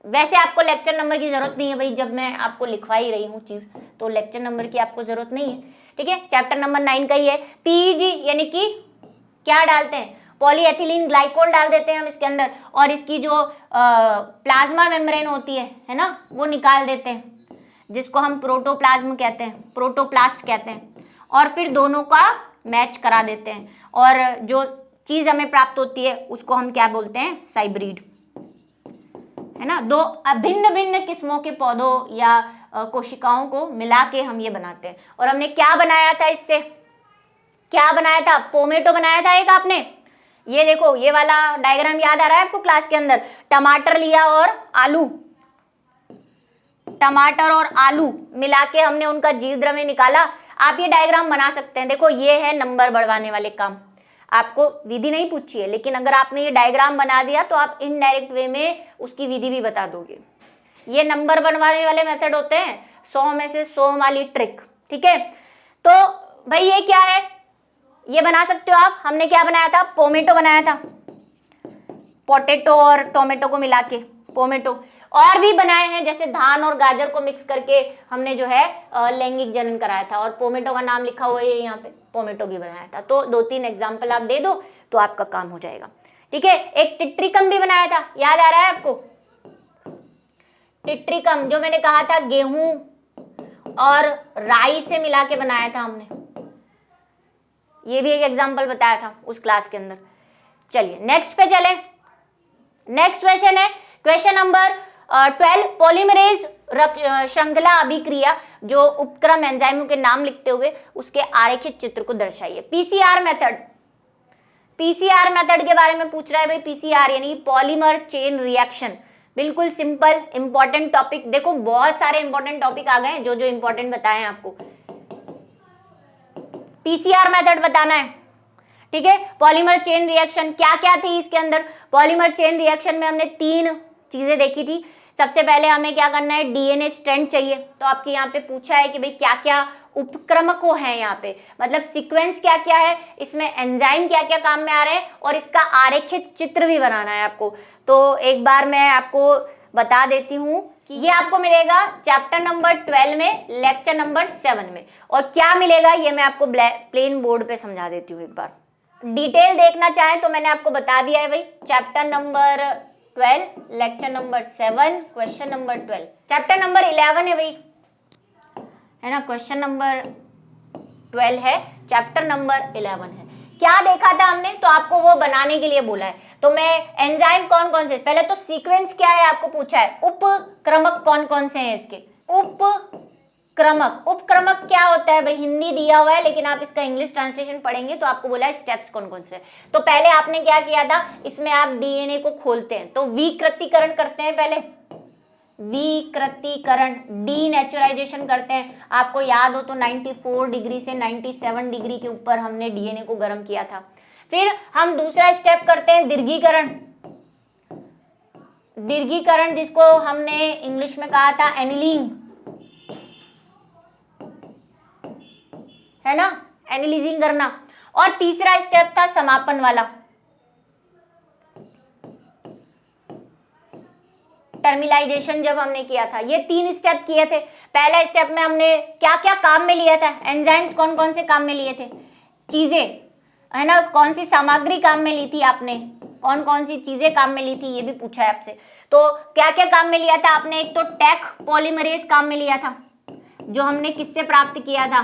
Speaker 1: वैसे आपको लेक्चर नंबर की जरूरत नहीं है भाई, जब मैं आपको लिखवा ही रही हूँ चीज, तो लेक्चर नंबर की आपको जरूरत नहीं है। ठीक है, चैप्टर नंबर 9 का ही है। PEG यानी कि क्या डालते हैं, पॉलीएथिलीन ग्लाइकोल डाल देते हैं हम इसके अंदर और इसकी जो प्लाज्मा मेम्ब्रेन होती है ना, वो निकाल देते हैं, जिसको हम प्रोटोप्लाज्म कहते हैं, प्रोटोप्लास्ट कहते हैं, और फिर दोनों का मैच करा देते हैं और जो चीज हमें प्राप्त होती है उसको हम क्या बोलते हैं, साइब्रिड, है ना। दो भिन्न भिन्न किस्मों के पौधों या कोशिकाओं को मिला के हम ये बनाते हैं। और हमने क्या बनाया था, इससे क्या बनाया था, पोमेटो बनाया था एक आपने। ये देखो, ये वाला डायग्राम याद आ रहा है आपको क्लास के अंदर, टमाटर लिया और आलू, टमाटर और आलू मिला के हमने उनका जीव द्रव्य निकाला। आप ये डायग्राम बना सकते हैं। देखो, ये है नंबर बढ़वाने वाले काम, आपको विधि नहीं पूछी है, लेकिन अगर आपने ये डायग्राम बना दिया तो आप इनडायरेक्ट वे में उसकी विधि भी बता दोगे। ये नंबर बनवाने वाले मेथड होते हैं, 100 में से 100 वाली ट्रिक। ठीक है, तो भाई ये क्या है, ये बना सकते हो आप। हमने क्या बनाया था, पोमेटो बनाया था, पोटैटो और टोमेटो को मिला के पोमेटो। और भी बनाए हैं, जैसे धान और गाजर को मिक्स करके हमने जो है लैंगिक जनन कराया था और पोमेटो का नाम लिखा हुआ है यहाँ पे, पोमेटो भी बनाया था। तो 2-3 एग्जाम्पल आप दे दो तो आपका काम हो जाएगा। ठीक है, एक टिट्रिकम भी बनाया था, याद आ रहा है आपको, टिट्रिकम जो मैंने कहा था गेहूं और राई से मिला के बनाया था हमने, ये भी एक एग्जाम्पल बताया था उस क्लास के अंदर। चलिए नेक्स्ट पे चले। नेक्स्ट क्वेश्चन है क्वेश्चन नंबर 12, पॉलीमरेज श्रृंखला अभिक्रिया जो उपक्रम एंजाइमों के नाम लिखते हुए उसके आरेखित चित्र को दर्शाइए। पीसीआर मेथड, पीसीआर मेथड के बारे में पूछ रहा है भाई। पीसीआर यानी पॉलीमर चेन रिएक्शन, बिल्कुल सिंपल इंपॉर्टेंट टॉपिक। देखो बहुत सारे इंपॉर्टेंट टॉपिक आ गए हैं, जो जो इंपॉर्टेंट बताए हैं आपको। पीसीआर मेथड बताना है। ठीक है, पॉलीमर चेन रिएक्शन क्या क्या थी इसके अंदर। पॉलीमर चेन रिएक्शन में हमने 3 चीजें देखी थी। सबसे पहले हमें क्या करना है, डीएनए स्ट्रैंड चाहिए। तो आपके यहाँ पे पूछा है कि भाई क्या क्या उपक्रमकों हैं यहाँ पे, मतलब सीक्वेंस क्या क्या है, इसमें एंजाइम क्या क्या काम में आ रहे हैं और इसका आरेखित चित्र भी बनाना है आपको। तो एक बार मैं आपको बता देती हूँ कि ये आपको मिलेगा चैप्टर नंबर 12 में, लेक्चर नंबर 7 में। और क्या मिलेगा ये मैं आपको प्लेन बोर्ड पे समझा देती हूँ। एक बार डिटेल देखना चाहें तो मैंने आपको बता दिया है भाई, chapter number 12, lecture number 7, question number 12। Chapter number 11 है भाई, है ना, क्वेश्चन नंबर 12 है, चैप्टर नंबर 11 है। क्या देखा था हमने, तो आपको वो बनाने के लिए बोला है। तो मैं एंजाइम कौन कौन से, पहले तो सीक्वेंस क्या है आपको पूछा है, उपक्रमक कौन कौन से हैं इसके, उपक्रमक। उपक्रमक क्या होता है भाई, हिंदी दिया हुआ है लेकिन आप इसका इंग्लिश ट्रांसलेशन पढ़ेंगे तो आपको बोला है स्टेप्स कौन कौन से। तो पहले आपने क्या किया था, इसमें आप डीएनए को खोलते हैं, तो विकृतीकरण करते हैं, पहले विकृतीकरण, डीनेचुराइजेशन करते हैं। आपको याद हो तो 94 डिग्री से 97 डिग्री के ऊपर हमने डीएनए को गर्म किया था। फिर हम दूसरा स्टेप करते हैं दीर्घीकरण। दीर्घीकरण जिसको हमने इंग्लिश में कहा था एनिलिंग, है ना, एनालिजिंग करना। और तीसरा स्टेप था समापन वाला, टर्मिलाइजेशन जब हमने किया था। ये 3 स्टेप किए थे। पहला स्टेप में हमने क्या क्या काम में लिया था, एंजाइम्स कौन कौन से काम में लिए थे, चीजें, है ना, कौन सी सामग्री काम में ली थी आपने, कौन कौन सी चीजें काम में ली थी, ये भी पूछा है आपसे। तो क्या क्या काम में लिया था आपने, एक तो टैक पॉलीमरेज काम में लिया था, जो हमने किससे प्राप्त किया था,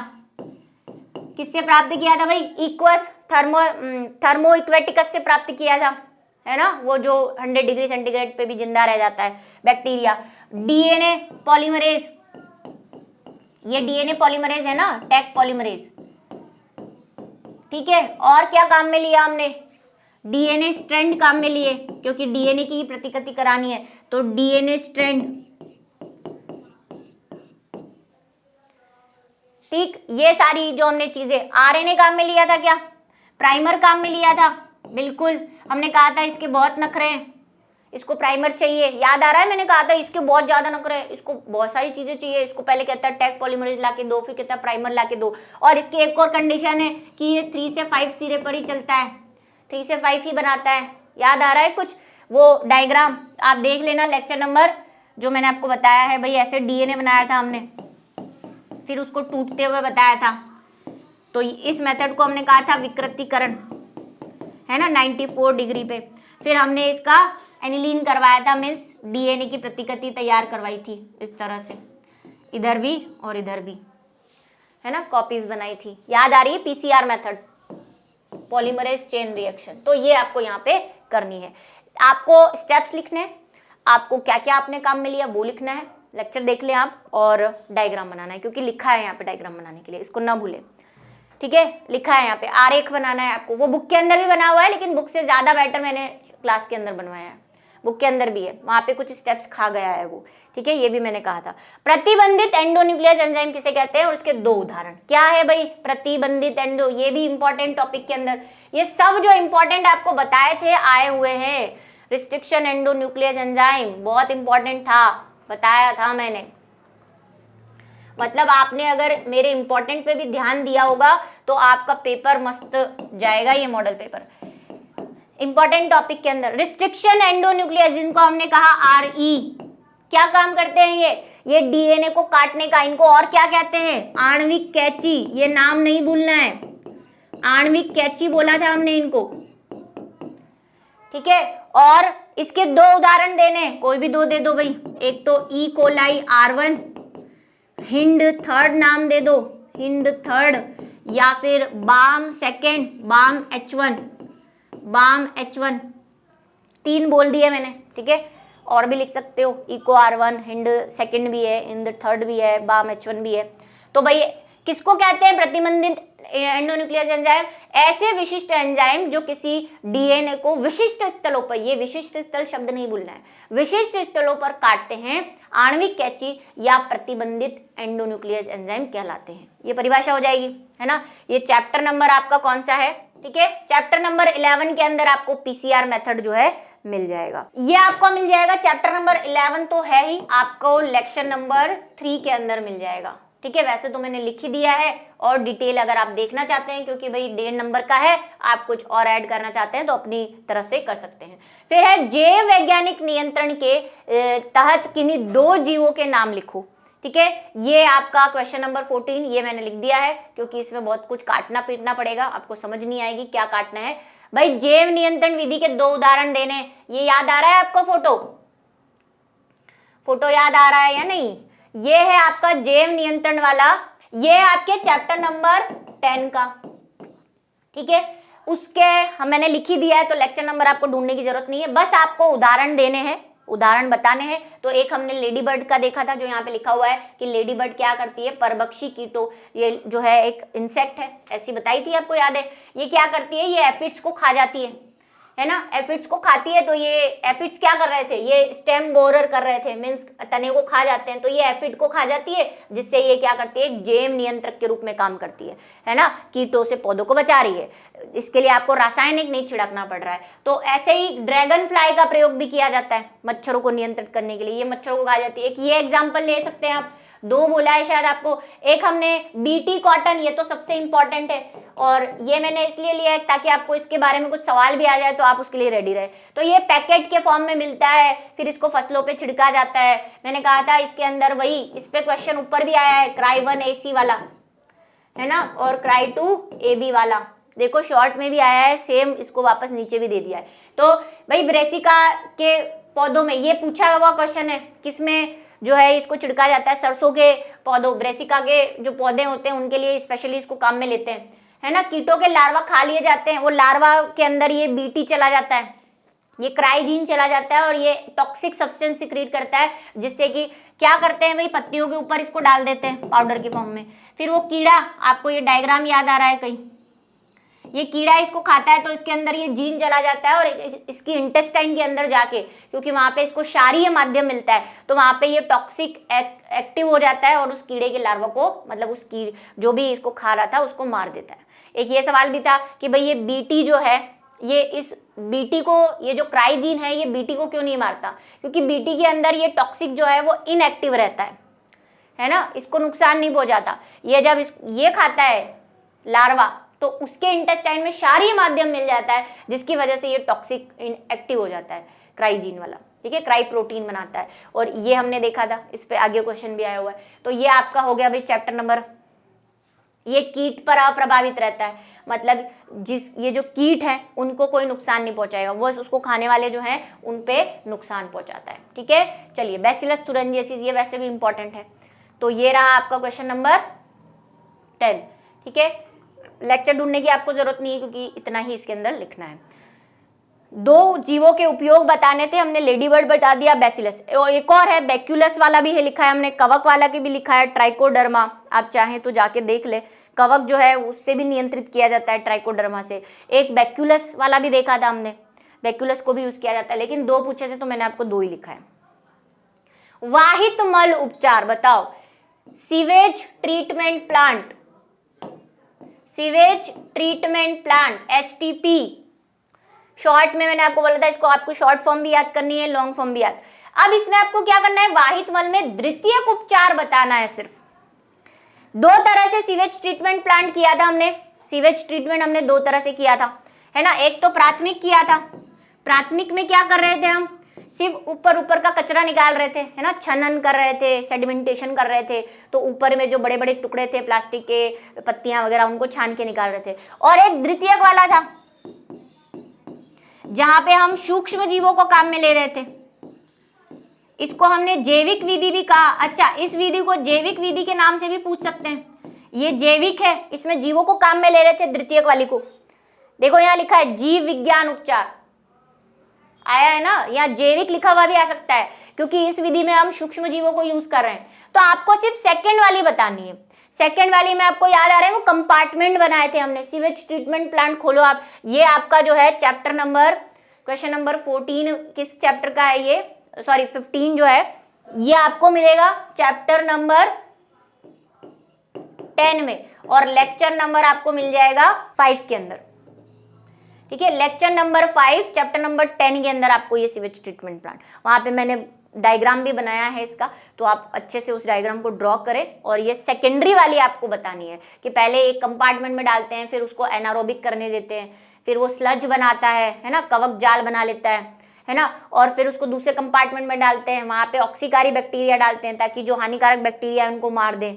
Speaker 1: किससे प्राप्त किया था भाई, इक्वस थर्मो इक्वेटिकस से प्राप्त किया था, है ना, वो जो 100 डिग्री सेंटीग्रेड पे भी जिंदा रह जाता है बैक्टीरिया। डीएनए पॉलीमरेज, ये डीएनए पॉलीमरेज है ना, टैक पॉलीमरेज, ठीक है। और क्या काम में लिया हमने, डीएनए स्ट्रैंड काम में लिए, क्योंकि डीएनए की प्रतिकृति करानी है, तो डीएनए स्ट्रैंड, ठीक। ये सारी जो हमने चीजें, आरएनए काम में लिया था, क्या प्राइमर काम में लिया था, बिल्कुल। हमने कहा था इसके बहुत नखरे हैं, इसको प्राइमर चाहिए, याद आ रहा है, मैंने कहा था इसके बहुत ज्यादा नखरे हैं, इसको बहुत सारी चीजें चाहिए। इसको पहले कहता है टैग पॉलीमरेज ला के दो, फिर कहता है प्राइमर ला के दो। और इसकी एक और कंडीशन है कि ये 3 से 5 सिरे पर ही चलता है, 3 से 5 ही बनाता है। याद आ रहा है कुछ, वो डायग्राम आप देख लेना, लेक्चर नंबर जो मैंने आपको बताया है भाई, ऐसे डीएनए बनाया था हमने, फिर उसको टूटते हुए बताया था। तो इस मेथड को हमने कहा था विकृतीकरण, है ना, 94 डिग्री पे। फिर हमने इसका एनिलीन करवाया था, मीन्स डीएनए की प्रतिकृति तैयार करवाई थी इस तरह से, इधर भी और इधर भी, है ना, कॉपीज बनाई थी। याद आ रही है, PCR method, polymerase chain reaction. तो ये आपको यहाँ पे करनी है। आपको स्टेप्स लिखने हैं, आपको क्या क्या आपने काम में लिया वो लिखना है, लेक्चर देख लें आप, और डायग्राम बनाना है, क्योंकि लिखा है यहाँ पे डायग्राम बनाने के लिए, इसको ना भूलें, ठीक है। लिखा है यहाँ पे, आरेख बनाना है आपको, वो बुक के अंदर भी बना हुआ है, लेकिन बुक से ज्यादा बेटर मैंने क्लास के अंदर बनवाया है, बुक के अंदर भी है, वहां पे कुछ स्टेप्स खा गया है वो, ठीक है। ये भी मैंने कहा था। प्रतिबंधित एंडोन्यूक्लियस एंजाइम किसे कहते हैं, और उसके 2 उदाहरण क्या है भाई, प्रतिबंधित एंडो, ये भी इंपॉर्टेंट टॉपिक के अंदर, ये सब जो इंपॉर्टेंट आपको बताए थे आए हुए हैं। रिस्ट्रिक्शन एंडोन्यूक्लियस एंजाइम बहुत इंपॉर्टेंट था, बताया था मैंने, मतलब आपने अगर मेरे इंपॉर्टेंट पे भी ध्यान दिया होगा तो आपका पेपर मस्त जाएगा, ये मॉडल पेपर इंपॉर्टेंट टॉपिक के अंदर। रिस्ट्रिक्शन एंडोन्यूक्लियस, जिनको हमने कहा आरई, क्या काम करते हैं ये डीएनए को काटने का, इनको और क्या कहते हैं, आणविक कैंची, ये नाम नहीं भूलना है, आणविक कैंची बोला था हमने इनको, ठीक है। और इसके 2 उदाहरण देने, कोई भी 2 दे दो भाई, एक तो E coli R1, hind third नाम दे दो, हिंड थर्ड, या फिर balm second, balm H1, balm H1, 3 बोल दिए मैंने, ठीक है। और भी लिख सकते हो, इको R1, हिंड सेकेंड भी है, हिंड थर्ड भी है, बाम H1 भी है। तो भाई किसको कहते हैं प्रतिबंधित एंडोन्यूक्लियस एंजाइम, ऐसे विशिष्ट एंजाइम जो किसी डीएनए को विशिष्ट स्थलों पर, ये विशिष्ट स्थल शब्द नहीं भूलना है, विशिष्ट स्थलों पर काटते हैं, आणविक कैंची या प्रतिबंधित एंडोन्यूक्लियस एंजाइम कहलाते हैं। ये परिभाषा हो जाएगी, है ना। ये चैप्टर नंबर आपका कौन सा है, ठीक है, चैप्टर नंबर 11 के अंदर आपको पीसीआर मेथड जो है मिल जाएगा, ये आपको मिल जाएगा। चैप्टर नंबर 11 तो है ही, आपको लेक्चर नंबर 3 के अंदर मिल जाएगा, ठीक है। वैसे तो मैंने लिख ही दिया है, और डिटेल अगर आप देखना चाहते हैं, क्योंकि भाई 1.5 नंबर का है, आप कुछ और ऐड करना चाहते हैं तो अपनी तरह से कर सकते हैं। फिर है जैव वैज्ञानिक नियंत्रण के तहत किन्हीं 2 जीवों के नाम लिखो, ठीक है। ये आपका क्वेश्चन नंबर 14, ये मैंने लिख दिया है, क्योंकि इसमें बहुत कुछ काटना पीटना पड़ेगा, आपको समझ नहीं आएगी क्या काटना है। भाई जैव नियंत्रण विधि के 2 उदाहरण देने, ये याद आ रहा है आपको, फोटो याद आ रहा है या नहीं, ये है आपका जैव नियंत्रण वाला, ये है आपके चैप्टर नंबर 10 का, ठीक है। उसके मैंने लिख ही दिया है, तो लेक्चर नंबर आपको ढूंढने की जरूरत नहीं है, बस आपको उदाहरण देने हैं, उदाहरण बताने हैं। तो एक हमने लेडी बर्ड का देखा था, जो यहाँ पे लिखा हुआ है कि लेडी बर्ड क्या करती है, परभक्षी कीटो, ये जो है एक इंसेक्ट है, ऐसी बताई थी, आपको याद है। ये क्या करती है, ये एफिड्स को खा जाती है ना, एफिड्स को खाती है। तो ये एफिड्स क्या कर रहे थे, ये स्टेम बोरर कर रहे थे, मीन्स तने को खा जाते हैं। तो ये एफिड को खा जाती है, जिससे ये क्या करती है, एक जेम नियंत्रक के रूप में काम करती है ना, कीटों से पौधों को बचा रही है। इसके लिए आपको रासायनिक नहीं छिड़कना पड़ रहा है। तो ऐसे ही ड्रैगन फ्लाई का प्रयोग भी किया जाता है मच्छरों को नियंत्रित करने के लिए, ये मच्छरों को खा जाती है। एक ये एग्जाम्पल ले सकते हैं आप, 2 बोला है शायद आपको। एक हमने बीटी कॉटन, ये तो सबसे इंपॉर्टेंट है, और ये मैंने इसलिए लिया है ताकि आपको इसके बारे में कुछ सवाल भी आ जाए तो आप उसके लिए रेडी रहे। तो ये पैकेट के फॉर्म में मिलता है, फिर इसको फसलों पे छिड़का जाता है। मैंने कहा था इसके अंदर वही, इस पे क्वेश्चन ऊपर भी आया है, क्राई 1 AC वाला है ना, और क्राई 2 AB वाला, देखो शॉर्ट में भी आया है सेम, इसको वापस नीचे भी दे दिया है। तो भाई ब्रेसिका के पौधों में ये पूछा हुआ क्वेश्चन है, किसमें जो है इसको छिड़का जाता है, सरसों के पौधों, ब्रेसिका के जो पौधे होते हैं उनके लिए स्पेशली इसको काम में लेते हैं, है ना। कीटों के लार्वा खा लिए जाते हैं, वो लार्वा के अंदर ये बीटी चला जाता है, ये क्राइजीन चला जाता है, और ये टॉक्सिक सब्सटेंस सिक्रीट करता है, जिससे कि क्या करते हैं भाई, पत्तियों के ऊपर इसको डाल देते हैं पाउडर के फॉर्म में। फिर वो कीड़ा, आपको ये डायग्राम याद आ रहा है कहीं, ये कीड़ा इसको खाता है, तो इसके अंदर ये जीन चला जाता है, और इसकी इंटेस्टाइन के अंदर जाके, क्योंकि वहां पे इसको क्षारीय माध्यम मिलता है, तो वहां पे ये टॉक्सिक एक्टिव हो जाता है, और उस कीड़े के लार्वा को, मतलब उस जो भी इसको खा रहा था उसको मार देता है। एक ये सवाल भी था कि भाई ये बीटी जो है, ये इस बीटी को, ये जो क्राइजीन है, ये बीटी को क्यों नहीं मारता, क्योंकि बीटी के अंदर ये टॉक्सिक जो है वो इनएक्टिव रहता है ना, इसको नुकसान नहीं पहुंचाता। ये जब ये खाता है लार्वा, तो उसके इंटेस्टाइन में क्षारीय माध्यम मिल जाता है, जिसकी वजह से ये टॉक्सिक इनएक्टिव हो जाता है, क्राइजीन वाला, ठीक है, क्राई प्रोटीन बनाता है। और ये हमने देखा था, इस पे आगे क्वेश्चन भी आया हुआ है। तो ये आपका हो गया भाई चैप्टर नंबर, ये कीट पर अप्रभावित रहता है, मतलब ये जो कीट है उनको कोई नुकसान नहीं पहुंचाएगा, वो उसको खाने वाले जो हैं उन पे नुकसान पहुंचाता है, ठीक है। चलिए, बैसिलस तुरंजिएसिस, ये वैसे भी इंपॉर्टेंट है। तो ये रहा आपका क्वेश्चन नंबर 10, ठीक है। लेक्चर ढूंढने की आपको जरूरत नहीं है, क्योंकि इतना ही इसके अंदर लिखना है। 2 जीवों के उपयोग बताने थे हमने, लेडी बर्ड बता दिया, बैसिलस, एक और है बैक्यूलस वाला भी है लिखा है हमने, कवक वाला के भी लिखा है, ट्राइकोडर्मा, आप चाहें तो जाके देख ले, कवक जो है उससे भी नियंत्रित किया जाता है ट्राइकोडर्मा से। एक बैक्यूलस वाला भी देखा था हमने, बैक्यूलस को भी यूज किया जाता है, लेकिन 2 पूछे थे तो मैंने आपको 2 ही लिखा है। वाहित मल उपचार बताओ, sewage treatment plant, sewage treatment plant, STP, short में मैंने आपको बोला था, इसको आपको शॉर्ट फॉर्म भी याद करनी है, लॉन्ग फॉर्म भी याद। अब इसमें आपको क्या करना है, वाहित मल में द्वितीयक उपचार बताना है। सिर्फ 2 तरह से सीवेज ट्रीटमेंट प्लांट किया था हमने, सीवेज ट्रीटमेंट हमने 2 तरह से किया था, है ना। एक तो प्राथमिक किया था, प्राथमिक में क्या कर रहे थे हम, सिर्फ ऊपर का कचरा निकाल रहे थे, है ना, छनन कर रहे थे, सेडिमेंटेशन कर रहे थे, तो ऊपर में जो बड़े बड़े टुकड़े थे प्लास्टिक के, पत्तियां वगैरह, उनको छान के निकाल रहे थे। और एक द्वितीयक वाला था, जहां पे हम सूक्ष्म जीवों को काम में ले रहे थे, इसको हमने जैविक विधि भी कहा। अच्छा, इस विधि को जैविक विधि के नाम से भी पूछ सकते हैं, ये जैविक है, इसमें जीवों को काम में ले रहे थे, द्वितीयक वाली को। देखो यहाँ लिखा है जीव विज्ञान उपचार, आया है ना, यहाँ जैविक लिखा हुआ भी आ सकता है, क्योंकि इस विधि में हम सूक्ष्म जीवों को यूज कर रहे हैं। तो आपको सिर्फ सेकंड वाली बतानी है। सेकंड वाली में आपको याद आ रहा है, वो कंपार्टमेंट बनाए थे हमने, सीवेज ट्रीटमेंट प्लांट खोलो आप, ये आपका जो है चैप्टर नंबर, क्वेश्चन नंबर 14 किस चैप्टर का है ये, सॉरी 15 जो है, ये आपको मिलेगा चैप्टर नंबर 10 में, और लेक्चर नंबर आपको मिल जाएगा 5 के अंदर, ठीक है। लेक्चर नंबर 5 चैप्टर नंबर 10 के अंदर आपको ये सीवेज ट्रीटमेंट प्लांट, वहां पे मैंने डायग्राम भी बनाया है इसका, तो आप अच्छे से उस डायग्राम को ड्रॉ करें। और ये सेकेंडरी वाली आपको बतानी है कि पहले एक कंपार्टमेंट में डालते हैं, फिर उसको एनारोबिक करने देते हैं, फिर वो स्लज बनाता है ना, कवक जाल बना लेता है ना, और फिर उसको दूसरे कंपार्टमेंट में डालते हैं, वहाँ पे ऑक्सीकारी बैक्टीरिया डालते हैं ताकि जो हानिकारक बैक्टीरिया है उनको मार दें,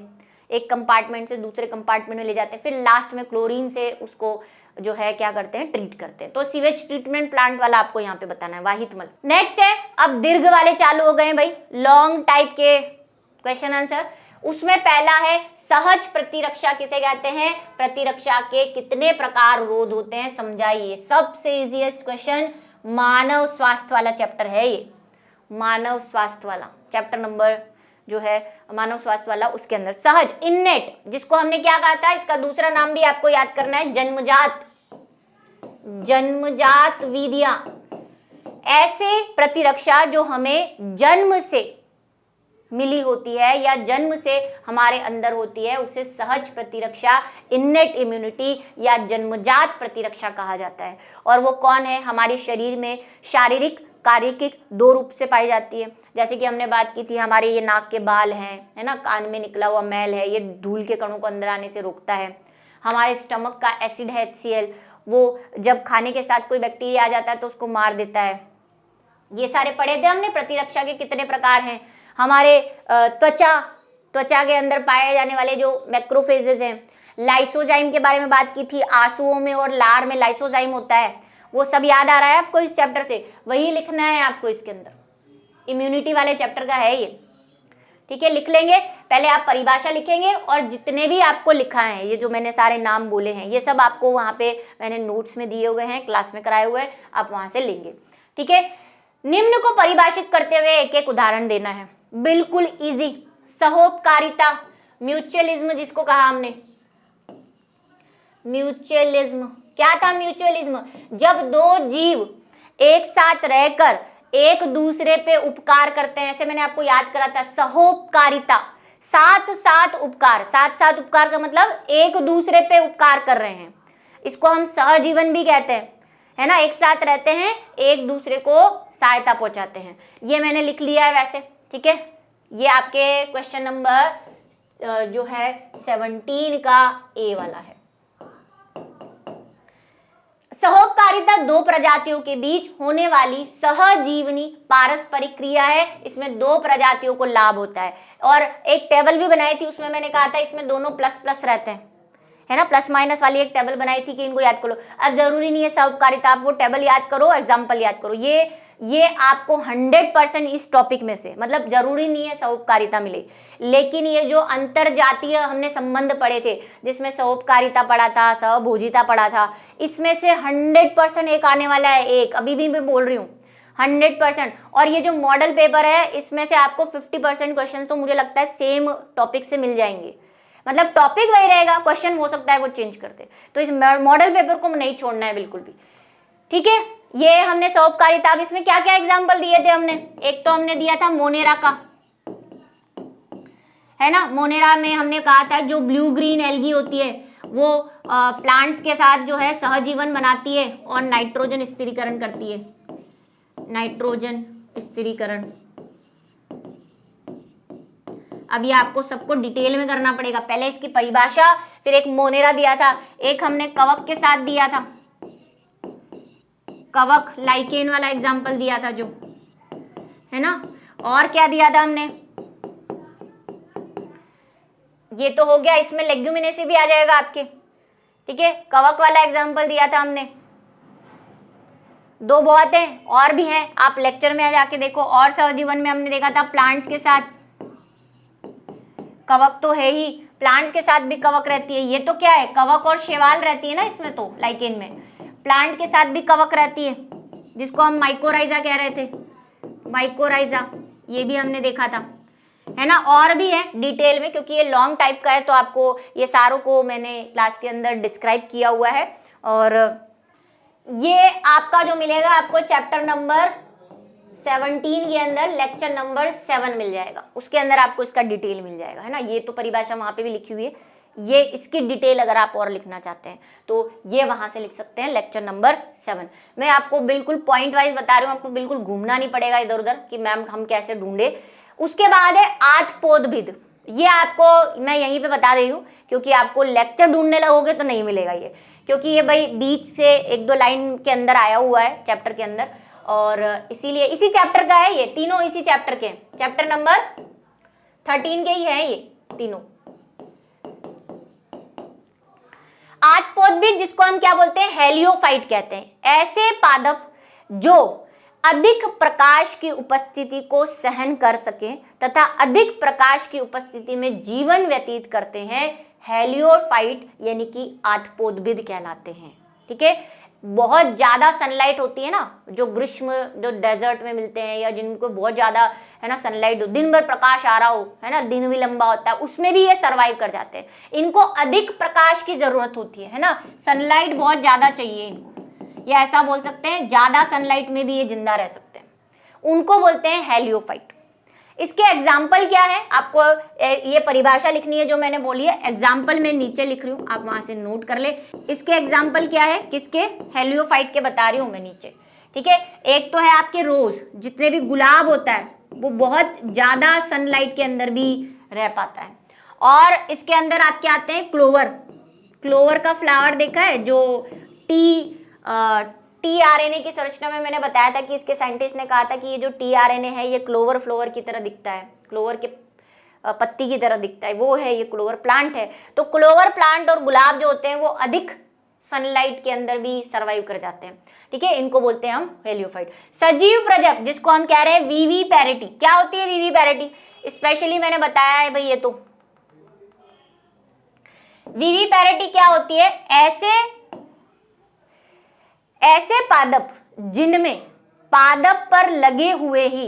Speaker 1: एक कंपार्टमेंट से दूसरे कंपार्टमेंट में ले जाते हैं, फिर लास्ट में क्लोरीन से उसको जो है क्या करते हैं, ट्रीट करते हैं। तो सीवेज ट्रीटमेंट प्लांट वाला आपको यहाँ पे बताना है, वाहित मल। नेक्स्ट है, अब दीर्घ वाले चालू हो गए भाई, लॉन्ग टाइप के क्वेश्चन आंसर। उसमें पहला है सहज प्रतिरक्षा। किसे कहते हैं? प्रतिरक्षा के कितने प्रकार रोध होते हैं, समझाइए। सबसे इजीएस्ट क्वेश्चन, मानव स्वास्थ्य वाला चैप्टर है ये, मानव स्वास्थ्य वाला चैप्टर नंबर जो है मानव स्वास्थ्य वाला, उसके अंदर सहज, इननेट, जिसको हमने क्या कहा था, इसका दूसरा नाम भी आपको याद करना है, जन्मजात, जन्मजात विधियां। ऐसे प्रतिरक्षा जो हमें जन्म से मिली होती है या जन्म से हमारे अंदर होती है, उसे सहज प्रतिरक्षा, इननेट इम्यूनिटी या जन्मजात प्रतिरक्षा कहा जाता है। और वो कौन है? हमारे शरीर में शारीरिक कार्यकिक दो रूप से पाई जाती है। जैसे कि हमने बात की थी, हमारे ये नाक के बाल हैं, है ना, कान में निकला हुआ मैल है, ये धूल के कणों को अंदर आने से रोकता है। हमारे स्टमक का एसिड है HCl, वो जब खाने के साथ कोई बैक्टीरिया आ जाता है तो उसको मार देता है। ये सारे पढ़े थे हमने, प्रतिरक्षा के कितने प्रकार हैं। हमारे त्वचा के अंदर पाए जाने वाले जो मैक्रोफेजेस हैं, लाइसोजाइम के बारे में बात की थी, आंसुओं में और लार में लाइसोजाइम होता है, वो सब याद आ रहा है आपको इस चैप्टर से? वही लिखना है आपको इसके अंदर, इम्यूनिटी वाले चैप्टर का है ये, ठीक है, लिख लेंगे। पहले आप परिभाषा लिखेंगे और जितने भी आपको लिखा है, ये जो मैंने सारे नाम बोले हैं, ये सब आपको वहाँ पे मैंने नोट्स में दिए हुए हैं, क्लास में कराए हुए हैं, आप वहाँ से लेंगे, ठीक है। निम्न को परिभाषित करते हुए एक एक उदाहरण देना है, बिल्कुल इजी। सहोपकारिता, म्यूचुअलिज्म जिसको कहा हमने, म्यूचुअलिज्म क्या था? म्यूचुअलिज्म, जब दो जीव एक साथ रहकर एक दूसरे पे उपकार करते हैं, ऐसे मैंने आपको याद करा था। सहोपकारिता, साथ साथ उपकार, साथ साथ उपकार का मतलब एक दूसरे पे उपकार कर रहे हैं, इसको हम सहजीवन भी कहते हैं, है ना। एक साथ रहते हैं, एक दूसरे को सहायता पहुंचाते हैं, ये मैंने लिख लिया है वैसे, ठीक है। ये आपके क्वेश्चन नंबर जो है 17 का ए वाला है। सहोपकारिता दो प्रजातियों के बीच होने वाली सहजीवनी पारस्परिक क्रिया है, इसमें दो प्रजातियों को लाभ होता है। और एक टेबल भी बनाई थी, उसमें मैंने कहा था इसमें दोनों प्लस प्लस रहते हैं, है ना, प्लस माइनस वाली एक टेबल बनाई थी कि इनको याद करो। अब जरूरी नहीं है सहोपकारिता, आप वो टेबल याद करो, एग्जाम्पल याद करो, ये आपको 100% इस टॉपिक में से, मतलब जरूरी नहीं है सहोपकारिता मिले, लेकिन ये जो अंतर जातीय हमने संबंध पढ़े थे, जिसमें सहोपकारिता पढ़ा था, सहभोजिता पढ़ा था, इसमें से 100% एक आने वाला है, एक अभी भी मैं बोल रही हूँ 100%। और ये जो मॉडल पेपर है, इसमें से आपको 50% क्वेश्चन तो मुझे लगता है सेम टॉपिक से मिल जाएंगे, मतलब टॉपिक वही रहेगा, क्वेश्चन हो सकता है वो चेंज कर दे। तो इस मॉडल पेपर को नहीं छोड़ना है बिल्कुल भी, ठीक है। ये हमने सहोपकारिता, अब इसमें क्या क्या एग्जाम्पल दिए थे हमने? एक तो हमने दिया था मोनेरा का, है ना, मोनेरा में हमने कहा था जो ब्लू ग्रीन एल्गी होती है वो प्लांट्स के साथ जो है सहजीवन बनाती है और नाइट्रोजन स्थिरीकरण करती है, नाइट्रोजन स्थिरीकरण। अब ये आपको सबको डिटेल में करना पड़ेगा, पहले इसकी परिभाषा, फिर एक मोनेरा दिया था, एक हमने कवक के साथ दिया था, कवक लाइकेन वाला एग्जाम्पल दिया था जो, है ना। और क्या दिया था हमने? ये तो हो गया, इसमें लेग्यूमिनेसी भी आ जाएगा आपके, ठीक है। कवक वाला एग्जाम्पल दिया था हमने, दो बहुत हैं, और भी हैं, आप लेक्चर में जाके देखो। और सहजीवन में हमने देखा था प्लांट्स के साथ, कवक तो है ही, प्लांट्स के साथ भी कवक रहती है। ये तो क्या है, कवक और शैवाल रहती है ना इसमें, तो लाइकेन में प्लांट के साथ भी कवक रहती है, जिसको हम माइकोराइजा कह रहे थे, माइकोराइजा, ये भी हमने देखा था, है ना। और भी है डिटेल में, क्योंकि ये लॉन्ग टाइप का है, तो आपको ये सारों को मैंने क्लास के अंदर डिस्क्राइब किया हुआ है। और ये आपका जो मिलेगा आपको चैप्टर नंबर 17 के अंदर लेक्चर नंबर 7 मिल जाएगा, उसके अंदर आपको इसका डिटेल मिल जाएगा, है ना। ये तो परिभाषा वहाँ पे भी लिखी हुई है, ये इसकी डिटेल अगर आप और लिखना चाहते हैं तो ये वहाँ से लिख सकते हैं, लेक्चर नंबर 7। मैं आपको बिल्कुल पॉइंट वाइज बता रही हूँ, आपको बिल्कुल घूमना नहीं पड़ेगा इधर उधर कि मैम हम कैसे ढूंढे। उसके बाद है आत्मपोधभिद, ये आपको मैं यहीं पे बता रही हूँ, क्योंकि आपको लेक्चर ढूंढने लगोगे तो नहीं मिलेगा ये, क्योंकि ये भाई बीच से एक दो लाइन के अंदर आया हुआ है चैप्टर के अंदर, और इसीलिए इसी चैप्टर का है, ये तीनों इसी चैप्टर के, चैप्टर नंबर 13 के ही हैं ये तीनों। आत्मपोधभिद जिसको हम क्या बोलते हैं, हेलियोफाइट कहते हैं, ऐसे पादप जो अधिक प्रकाश की उपस्थिति को सहन कर सके तथा अधिक प्रकाश की उपस्थिति में जीवन व्यतीत करते हैं, हेलियोफाइट यानी कि आठपोदबिद कहलाते हैं। ठीक है, बहुत ज्यादा सनलाइट होती है ना, जो ग्रीष्म जो डेजर्ट में मिलते हैं या जिनको बहुत ज्यादा है ना सनलाइट हो, दिन भर प्रकाश आ रहा हो, है ना, दिन भी लंबा होता है, उसमें भी ये सरवाइव कर जाते हैं। इनको अधिक प्रकाश की जरूरत होती है ना, सनलाइट बहुत ज्यादा चाहिए इनको, या ऐसा बोल सकते हैं ज्यादा सनलाइट में भी ये जिंदा रह सकते हैं, उनको बोलते हैं हेलियोफाइट। इसके एग्जाम्पल क्या है, आपको ये परिभाषा लिखनी है जो मैंने बोली है, एग्जाम्पल मैं नीचे लिख रही हूँ, आप वहां से नोट कर ले। इसके एग्जाम्पल क्या है, किसके, हेलियोफाइट के बता रही हूँ मैं नीचे। ठीक है, एक तो है आपके रोज, जितने भी गुलाब होता है वो बहुत ज्यादा सनलाइट के अंदर भी रह पाता है। और इसके अंदर आपके आते हैं क्लोवर, क्लोवर का फ्लावर देखा है, जो टीआरएनए की संरचना में मैंने बताया था कि इसके साइंटिस्ट ने कहा था कि ये जो टीआरएनए है ये क्लोवर फ्लावर की तरह दिखता है, क्लोवर के पत्ती की तरह दिखता है, वो है ये क्लोवर प्लांट है। तो क्लोवर प्लांट और गुलाब जो होते हैं वो अधिक सनलाइट के अंदर भी सरवाइव कर जाते हैं। ठीक है, इनको बोलते हैं हम हेलियोफाइट। सजीव प्रजक जिसको हम कह रहे हैं विविपैरिटी, क्या होती है विविपैरिटी, स्पेशली मैंने बताया है भाई, ये तो विविपैरिटी क्या होती है, ऐसे पादप जिनमें पादप पर लगे हुए ही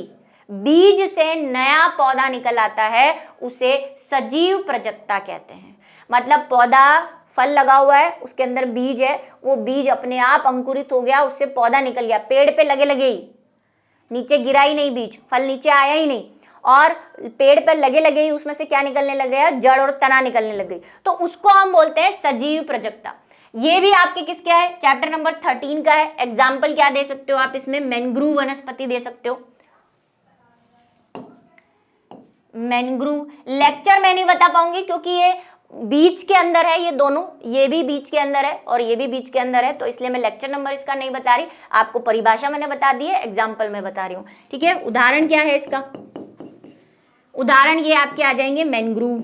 Speaker 1: बीज से नया पौधा निकल आता है उसे सजीव प्रजकता कहते हैं। मतलब पौधा फल लगा हुआ है, उसके अंदर बीज है, वो बीज अपने आप अंकुरित हो गया, उससे पौधा निकल गया, पेड़ पे लगे लगे ही, नीचे गिरा ही नहीं बीज, फल नीचे आया ही नहीं, और पेड़ पर लगे लगे ही उसमें से क्या निकलने लग गया, जड़ और तना निकलने लग गई, तो उसको हम बोलते हैं सजीव प्रजकता। ये भी आपके किसका है, चैप्टर नंबर 13 का है। एग्जाम्पल क्या दे सकते हो आप इसमें, मैंग्रोव वनस्पति दे सकते हो, मैंग्रोव। लेक्चर मैं नहीं बता पाऊंगी क्योंकि ये बीच के अंदर है, ये दोनों, ये भी बीच के अंदर है और ये भी बीच के अंदर है, तो इसलिए मैं लेक्चर नंबर इसका नहीं बता रही, आपको परिभाषा मैंने बता दी है, एग्जाम्पल में बता रही हूँ। ठीक है, उदाहरण क्या है इसका, उदाहरण ये आपके आ जाएंगे मैंग्रोव,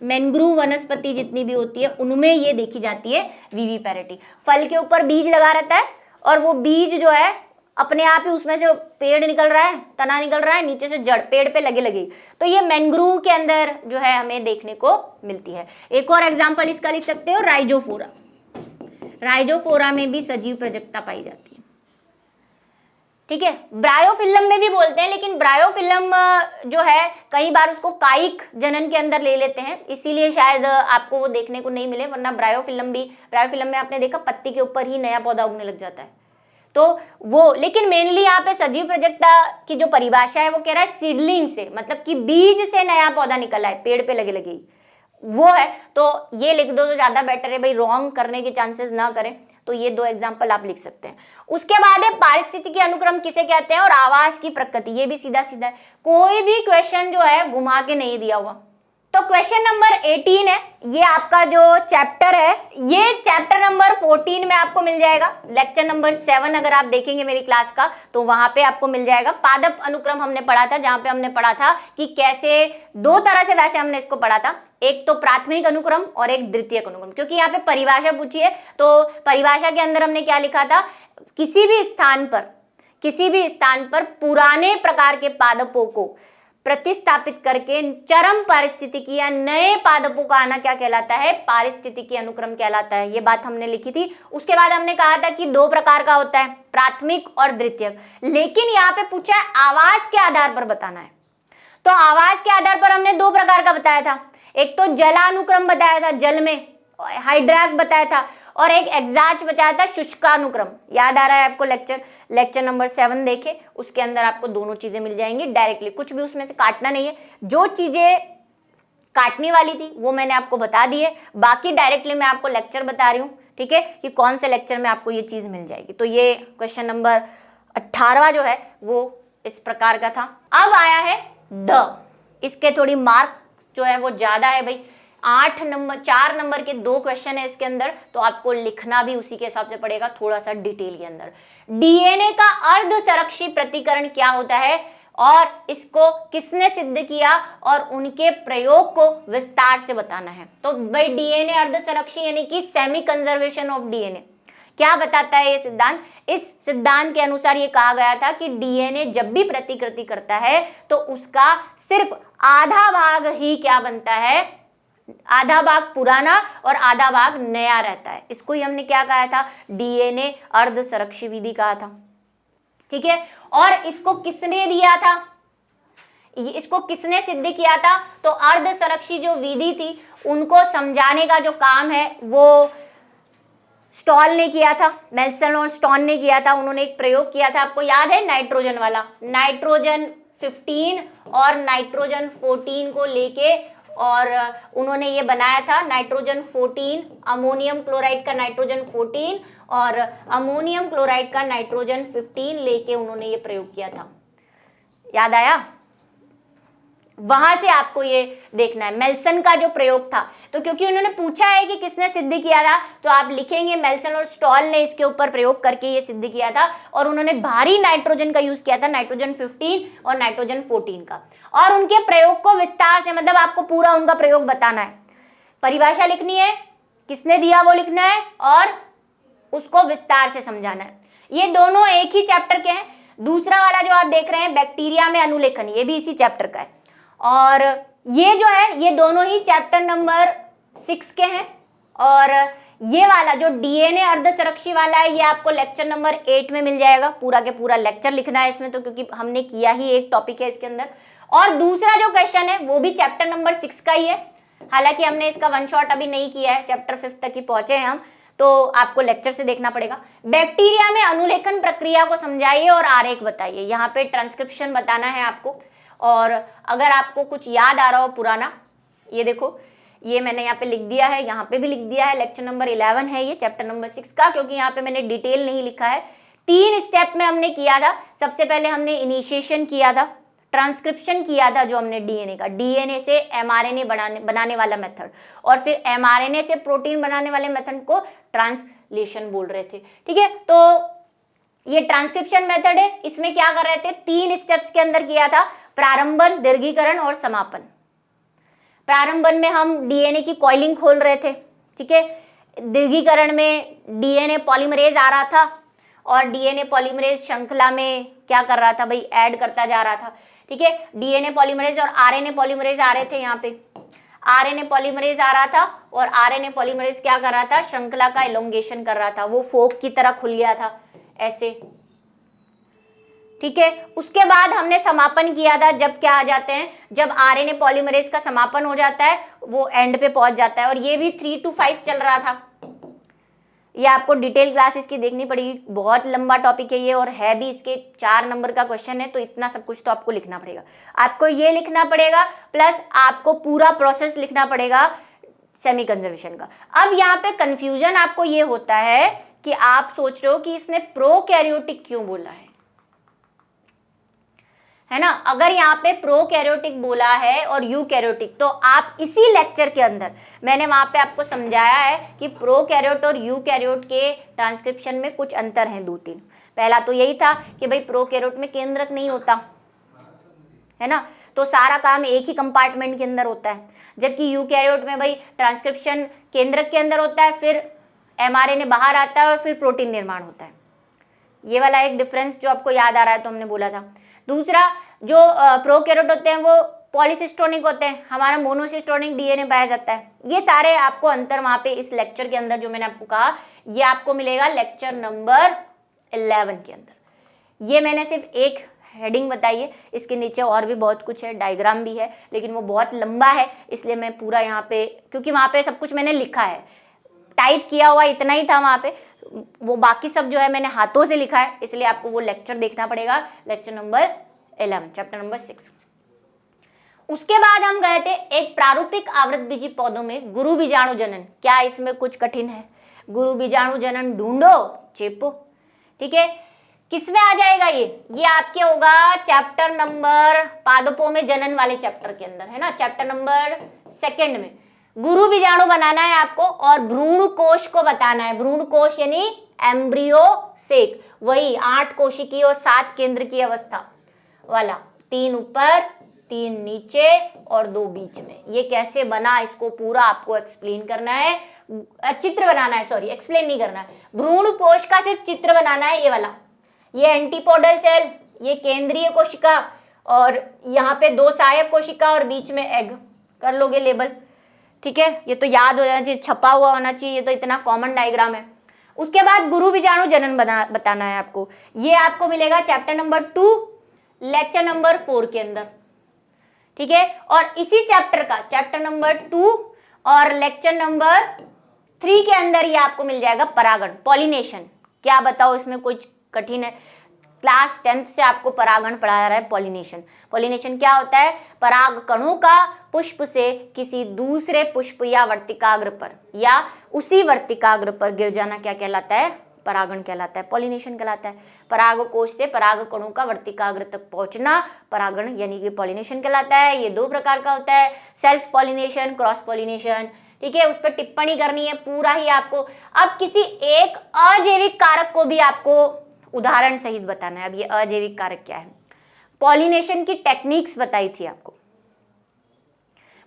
Speaker 1: मैंग्रोव वनस्पति जितनी भी होती है उनमें ये देखी जाती है विविपैरिटी। फल के ऊपर बीज लगा रहता है और वो बीज जो है अपने आप ही उसमें से पेड़ निकल रहा है, तना निकल रहा है, नीचे से जड़ पेड़ पे लगे लगे, तो ये मैंग्रोव के अंदर जो है हमें देखने को मिलती है। एक और एग्जांपल इसका लिख सकते हो, राइजोफोरा, राइजोफोरा में भी सजीव प्रजकता पाई जाती है। ठीक है, ब्रायोफिल्म में भी बोलते हैं, लेकिन ब्रायोफिल्म जो है कई बार उसको कायिक जनन के अंदर ले लेते हैं, इसीलिए शायद आपको वो देखने को नहीं मिले, वरना ब्रायोफिल्म में आपने देखा पत्ती के ऊपर ही नया पौधा उगने लग जाता है, तो वो। लेकिन मेनली यहाँ पे सजीव प्रजकता की जो परिभाषा है वो कह रहा है सीडलिंग से, मतलब कि बीज से नया पौधा निकला है, पेड़ पे लगे लगे वो है, तो ये लिख दो तो ज्यादा बेटर है भाई, रॉन्ग करने के चांसेस ना करें। तो ये दो एग्जांपल आप लिख सकते हैं। उसके बाद है पारिस्थितिकी अनुक्रम किसे कहते हैं और आवास की प्रकृति, ये भी सीधा सीधा है, कोई भी क्वेश्चन जो है घुमा के नहीं दिया हुआ। तो क्वेश्चन नंबर 18 है, ये आपका जो चैप्टर है ये चैप्टर नंबर 14 में आपको मिल जाएगा। लेक्चर नंबर 7 अगर आप देखेंगे मेरी क्लास का तो वहां पे आपको मिल जाएगा। पादप अनुक्रम हमने पढ़ा था, जहां पे हमने पढ़ा था कि कैसे दो तरह से वैसे हमने इसको पढ़ा था, एक तो प्राथमिक अनुक्रम और एक द्वितीयक अनुक्रम, क्योंकि यहाँ पे परिभाषा पूछी है तो परिभाषा के अंदर हमने क्या लिखा था, किसी भी स्थान पर पुराने प्रकार के पादपों को प्रतिस्थापित करके चरम पारिस्थितिकी या नए पादपों का आना क्या कहलाता है, पारिस्थितिकी अनुक्रम कहलाता है। ये बात हमने लिखी थी। उसके बाद हमने कहा था कि दो प्रकार का होता है, प्राथमिक और द्वितीयक, लेकिन यहाँ पे पूछा है आवास के आधार पर बताना है। तो आवास के आधार पर हमने दो प्रकार का बताया था, एक तो जलानुक्रम बताया था, जल में हाइड्राक बताया था, और एक एग्जाच बताया था, शुष्कानुक्रम। याद आ रहा है आपको लेक्चर नंबर 7 देखे, उसके अंदर आपको दोनों चीजें मिल जाएंगी डायरेक्टली, कुछ भी उसमें से काटना नहीं है। जो चीजें काटने वाली थी वो मैंने आपको बता दी है, बाकी डायरेक्टली मैं आपको लेक्चर बता रही हूँ, ठीक है, कि कौन से लेक्चर में आपको ये चीज मिल जाएगी। तो ये क्वेश्चन नंबर 18 जो है वो इस प्रकार का था। अब आया है इसके थोड़ी मार्क्स जो है वो ज्यादा है भाई, 4 नंबर के 2 क्वेश्चन है इसके अंदर, तो आपको लिखना भी उसी के हिसाब से पड़ेगा, थोड़ा सा डिटेल के अंदर। डीएनए का अर्धसरक्षी प्रतिकरण क्या होता है और इसको किसने सिद्ध किया और उनके प्रयोग को विस्तार से बताना है। तो भाई डीएनए अर्धसरक्षी यानी कि सेमी कंजर्वेशन ऑफ डीएनए, क्या बताता है ये सिद्धांत? इस सिद्धांत के अनुसार ये कहा गया था कि डीएनए जब भी प्रतिकृति करता है तो उसका सिर्फ आधा भाग ही क्या बनता है, आधा भाग पुराना और आधा भाग नया रहता है। इसको ही हमने क्या कहा था, डीएनए अर्धसरक्षी विधि कहा था। ठीक है, और इसको किसने दिया था, इसको किसने सिद्ध किया था? तो अर्धसरक्षी जो विधि थी उनको समझाने का जो काम है वो स्टॉल ने किया था, मेल्सन और स्टोन ने किया था। उन्होंने एक प्रयोग किया था, आपको याद है, नाइट्रोजन वाला, नाइट्रोजन 15 और नाइट्रोजन 14 को लेके, और उन्होंने ये बनाया था नाइट्रोजन 14, अमोनियम क्लोराइड का नाइट्रोजन 14 और अमोनियम क्लोराइड का नाइट्रोजन 15 लेके उन्होंने ये प्रयोग किया था। याद आया? वहां से आपको ये देखना है मेल्सन का जो प्रयोग था। तो क्योंकि उन्होंने पूछा है कि किसने सिद्ध किया था, तो आप लिखेंगे मेल्सन और स्टॉल ने इसके ऊपर प्रयोग करके ये सिद्ध किया था, और उन्होंने भारी नाइट्रोजन का यूज किया था, नाइट्रोजन 15 और नाइट्रोजन 14 का। और उनके प्रयोग को विस्तार से, मतलब आपको पूरा उनका प्रयोग बताना है, परिभाषा लिखनी है, किसने दिया वो लिखना है, और उसको विस्तार से समझाना है। ये दोनों एक ही चैप्टर के हैं। दूसरा वाला जो आप देख रहे हैं बैक्टीरिया में अनुलेखन, ये भी इसी चैप्टर का है, और ये जो है ये दोनों ही चैप्टर नंबर 6 के हैं। और ये वाला जो डीएनए अर्धसरक्षी वाला है ये आपको लेक्चर नंबर 8 में मिल जाएगा। पूरा के पूरा लेक्चर लिखना है इसमें, तो क्योंकि हमने किया ही एक टॉपिक है इसके अंदर। और दूसरा जो क्वेश्चन है वो भी चैप्टर नंबर 6 का ही है, हालांकि हमने इसका वन शॉट अभी नहीं किया है, चैप्टर 5 तक ही पहुंचे हैं हम, तो आपको लेक्चर से देखना पड़ेगा। बैक्टीरिया में अनुलेखन प्रक्रिया को समझाइए और आरेख बताइए। यहाँ पे ट्रांसक्रिप्शन बताना है आपको, और अगर आपको कुछ याद आ रहा हो पुराना, ये देखो, ये मैंने यहाँ पे लिख दिया है, यहाँ पे भी लिख दिया है, लेक्चर नंबर 11 है ये चैप्टर नंबर 6 का, क्योंकि यहाँ पे मैंने डिटेल नहीं लिखा है। 3 स्टेप में हमने किया था। सबसे पहले हमने इनिशिएशन किया था, ट्रांसक्रिप्शन किया था जो हमने डीएनए का, डीएनए से एमआरएनए बनाने वाला मेथड, और फिर एमआरएनए से प्रोटीन बनाने वाले मेथड को ट्रांसलेशन बोल रहे थे। ठीक है, तो ये ट्रांसक्रिप्शन मेथड है। इसमें क्या कर रहे थे, 3 स्टेप्स के अंदर किया था, प्रारंभन, दीर्घीकरण और समापन। प्रारंभन में हम डीएनए की कॉइलिंग खोल रहे थे, ठीक है। दीर्घीकरण में डीएनए पॉलीमरेज आ रहा था, और डीएनए पॉलीमरेज श्रृंखला में क्या कर रहा था भाई, ऐड करता जा रहा था, ठीक है। डीएनए पॉलीमरेज और आरएनए पॉलीमरेज आ रहे थे, यहाँ पे आरएनए पॉलीमरेज आ रहा था, और आरएनए पॉलीमरेज क्या कर रहा था, श्रृंखला का एलोंगेशन कर रहा था, वो फोक की तरह खुल गया था ऐसे, ठीक है। उसके बाद हमने समापन किया था, जब क्या आ जाते हैं, जब आरएनए पॉलीमरेज का समापन हो जाता है, वो एंड पे पहुंच जाता है, और ये भी 3 to 5 चल रहा था। ये आपको डिटेल क्लास इसकी देखनी पड़ेगी, बहुत लंबा टॉपिक है ये, और है भी, इसके 4 नंबर का क्वेश्चन है, तो इतना सब कुछ तो आपको लिखना पड़ेगा। आपको ये लिखना पड़ेगा, प्लस आपको पूरा प्रोसेस लिखना पड़ेगा सेमी कंजर्वेशन का। अब यहाँ पे कंफ्यूजन आपको ये होता है कि आप सोच रहे हो कि इसने प्रोकैरियोटिक क्यों बोला है ना। अगर यहाँ पे प्रोकैरियोटिक बोला है और यूकैरियोटिक, तो आप इसी लेक्चर के अंदर मैंने वहां पे आपको समझाया है कि प्रोकैरियोट और यूकैरियोट के ट्रांसक्रिप्शन में कुछ अंतर हैं 2-3। पहला तो यही था कि भाई प्रोकैरियोट में केंद्रक नहीं होता है ना, तो सारा काम एक ही कंपार्टमेंट के अंदर होता है, जबकि यूकैरियोट में भाई ट्रांसक्रिप्शन केंद्रक के अंदर होता है, फिर एमआरएनए बाहर आता है और फिर प्रोटीन निर्माण होता है। ये वाला एक डिफरेंस जो आपको याद आ रहा है तो हमने बोला था। दूसरा, जो प्रोकैरियोट होते हैं वो पॉलीसिस्टोनिक होते हैं, हमारा मोनोसिस्टोनिक डीएनए पाया जाता है। ये सारे आपको अंतर वहां पे इस लेक्चर के अंदर जो मैंने आपको कहा, ये आपको मिलेगा लेक्चर नंबर 11 के अंदर। ये मैंने सिर्फ एक हेडिंग बताई है, इसके नीचे और भी बहुत कुछ है, डायग्राम भी है, लेकिन वो बहुत लंबा है, इसलिए मैं पूरा यहाँ पे, क्योंकि वहाँ पे सब कुछ मैंने लिखा है, टाइप किया हुआ इतना ही था वहाँ पे, वो बाकी सब जो है मैंने हाथों से लिखा है, इसलिए आपको वो लेक्चर देखना पड़ेगा, लेक्चर नंबर 11 चैप्टर नंबर 6। उसके बाद हम गए थे एक प्रारूपिक आवृतबीजी पौधों में गुरु बीजाणु जनन। क्या इसमें कुछ कठिन है? गुरु बीजाणु जनन ढूंढो, चेपो, ठीक है। किसमें आ जाएगा ये आपके होगा चैप्टर नंबर पादपों में जनन वाले चैप्टर के अंदर, है ना, चैप्टर नंबर 2 में। गुरु बीजाणु बनाना है आपको, और भ्रूण कोश को बताना है। भ्रूण कोश यानी एम्ब्रियो सेक, वही 8 कोशिकीय और 7 केंद्र की अवस्था वाला, 3 ऊपर 3 नीचे और 2 बीच में। ये कैसे बना, इसको पूरा आपको एक्सप्लेन करना है। चित्र बनाना है, सॉरी एक्सप्लेन नहीं करना है, भ्रूण पोष का सिर्फ चित्र बनाना है। ये वाला, ये एंटीपोडल सेल, ये केंद्रीय कोशिका, और यहाँ पे 2 सहायक कोशिका और बीच में एग, कर लोगे लेबल, ठीक है। ये तो याद हो जाना चाहिए, छपा हुआ होना चाहिए, ये तो इतना कॉमन डायग्राम है। उसके बाद गुरु बीजाणु जनन बताना है आपको। ये आपको मिलेगा चैप्टर नंबर 2 लेक्चर नंबर 4 के अंदर, ठीक है। और इसी चैप्टर का चैप्टर नंबर 2 और लेक्चर नंबर 3 के अंदर ये आपको मिल जाएगा परागण, पॉलिनेशन। क्या बताओ, इसमें कुछ कठिन है? क्लास 10th से आपको परागण पढ़ाया रहा है, पॉलिनेशन। पॉलिनेशन क्या होता है? पराग कणों का पुष्प से किसी दूसरे पुष्प या वर्तिकाग्र पर या उसी वर्तिकाग्र पर गिर जाना क्या कहलाता है? परागण कहलाता है, पॉलिनेशन कहलाता है। पराग कोश से पराग कणों का वर्तिकाग्र तक पहुंचना परागण यानी कि पॉलिनेशन कहलाता है। ये 2 प्रकार का होता है, सेल्फ पॉलिनेशन, क्रॉस पॉलिनेशन, ठीक है। उस पर टिप्पणी करनी है पूरा ही आपको। अब किसी एक अजैविक कारक को भी आपको उदाहरण सहित बताना है। अब ये अजैविक कारक क्या है? पॉलिनेशन की टेक्निक्स बताई थी आपको।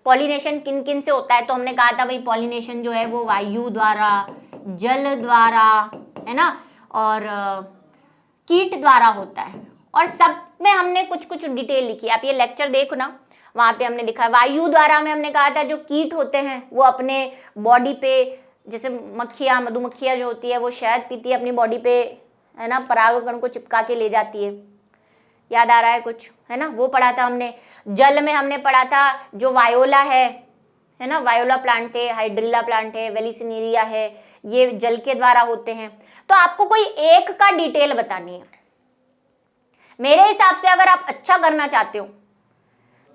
Speaker 1: पॉलिनेशन किन किन से होता है? तो हमने कहा था भाई पॉलिनेशन जो है वो वायु द्वारा, जल द्वारा, है ना, और कीट द्वारा होता है। और सब में हमने कुछ कुछ डिटेल लिखी है। आप ये लेक्चर देखो ना, वहां पे हमने लिखा है वायु द्वारा में हमने कहा था जो कीट होते हैं वो अपने बॉडी पे, जैसे मक्खियाँ, मधुमक्खियाँ जो होती है वो शहद पीती है अपनी बॉडी पे, है ना, परागकण को चिपका के ले जाती है। याद आ रहा है कुछ, है ना? वो पढ़ा था हमने। जल में हमने पढ़ा था जो वायोला है ना, वायोला प्लांट है, हाइड्रिला प्लांट है, वेलिसिनेरिया है, ये जल के द्वारा होते हैं। तो आपको कोई एक का डिटेल बतानी है। मेरे हिसाब से अगर आप अच्छा करना चाहते हो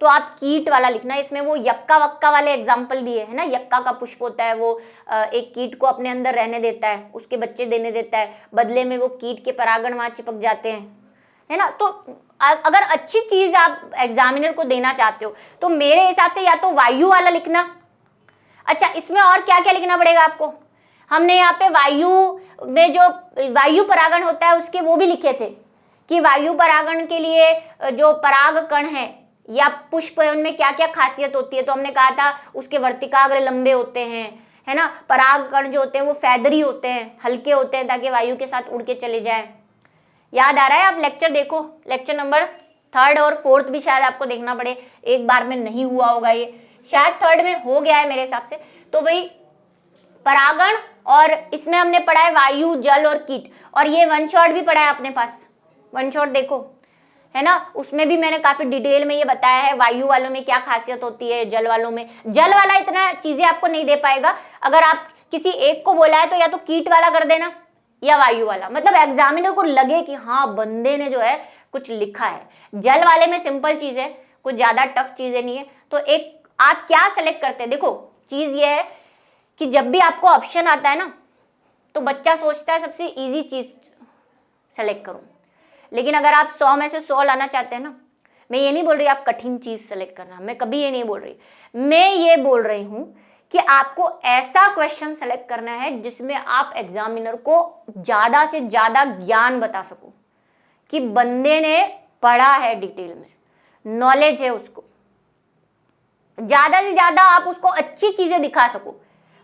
Speaker 1: तो आप कीट वाला लिखना। इसमें वो यक्का वक्का वाले एग्जाम्पल भी है ना। यक्का का पुष्प होता है, वो एक कीट को अपने अंदर रहने देता है, उसके बच्चे देने देता है, बदले में वो कीट के परागण वहां चिपक जाते हैं, है ना। तो अगर अच्छी चीज आप एग्जामिनर को देना चाहते हो तो मेरे हिसाब से या तो वायु वाला लिखना। अच्छा, इसमें और क्या क्या लिखना पड़ेगा आपको? हमने यहाँ पे वायु में जो वायु परागण होता है उसके वो भी लिखे थे कि वायु परागण के लिए जो पराग कण है या पुष्प है उनमें क्या क्या खासियत होती है। तो हमने कहा था उसके वर्तिकाग्र लंबे होते हैं, है ना। पराग कण जो होते हैं वो फैदरी होते हैं, हल्के होते हैं ताकि वायु के साथ उड़ के चले जाए। याद आ रहा है? आप लेक्चर देखो, लेक्चर नंबर 3rd और 4th भी शायद आपको देखना पड़े, एक बार में नहीं हुआ होगा, ये शायद 3rd में हो गया है मेरे हिसाब से। तो भाई परागण, और इसमें हमने पढ़ा है वायु, जल और कीट, और ये 1 शॉट भी पढ़ा है अपने पास। 1 शॉट देखो, है ना, उसमें भी मैंने काफी डिटेल में ये बताया है वायु वालों में क्या खासियत होती है, जल वालों में। जल वाला इतना चीजें आपको नहीं दे पाएगा। अगर आप किसी एक को बोला है तो या तो कीट वाला कर देना या वायु वाला, मतलब एग्जामिनर को लगे कि हाँ बंदे ने जो है कुछ लिखा है। जल वाले में सिंपल चीज है, कुछ ज्यादा टफ चीजें नहीं है। तो एक आप क्या सेलेक्ट करते हैं? देखो चीज ये है कि जब भी आपको ऑप्शन आता है ना तो बच्चा सोचता है सबसे इजी चीज सेलेक्ट करूं, लेकिन अगर आप 100 में से 100 लाना चाहते हैं ना, मैं ये नहीं बोल रही आप कठिन चीज सेलेक्ट करना, मैं कभी ये नहीं बोल रही। मैं ये बोल रही हूं कि आपको ऐसा क्वेश्चन सेलेक्ट करना है जिसमें आप एग्जामिनर को ज्यादा से ज्यादा ज्ञान बता सको कि बंदे ने पढ़ा है, डिटेल में नॉलेज है उसको, ज्यादा से ज्यादा आप उसको अच्छी चीजें दिखा सको,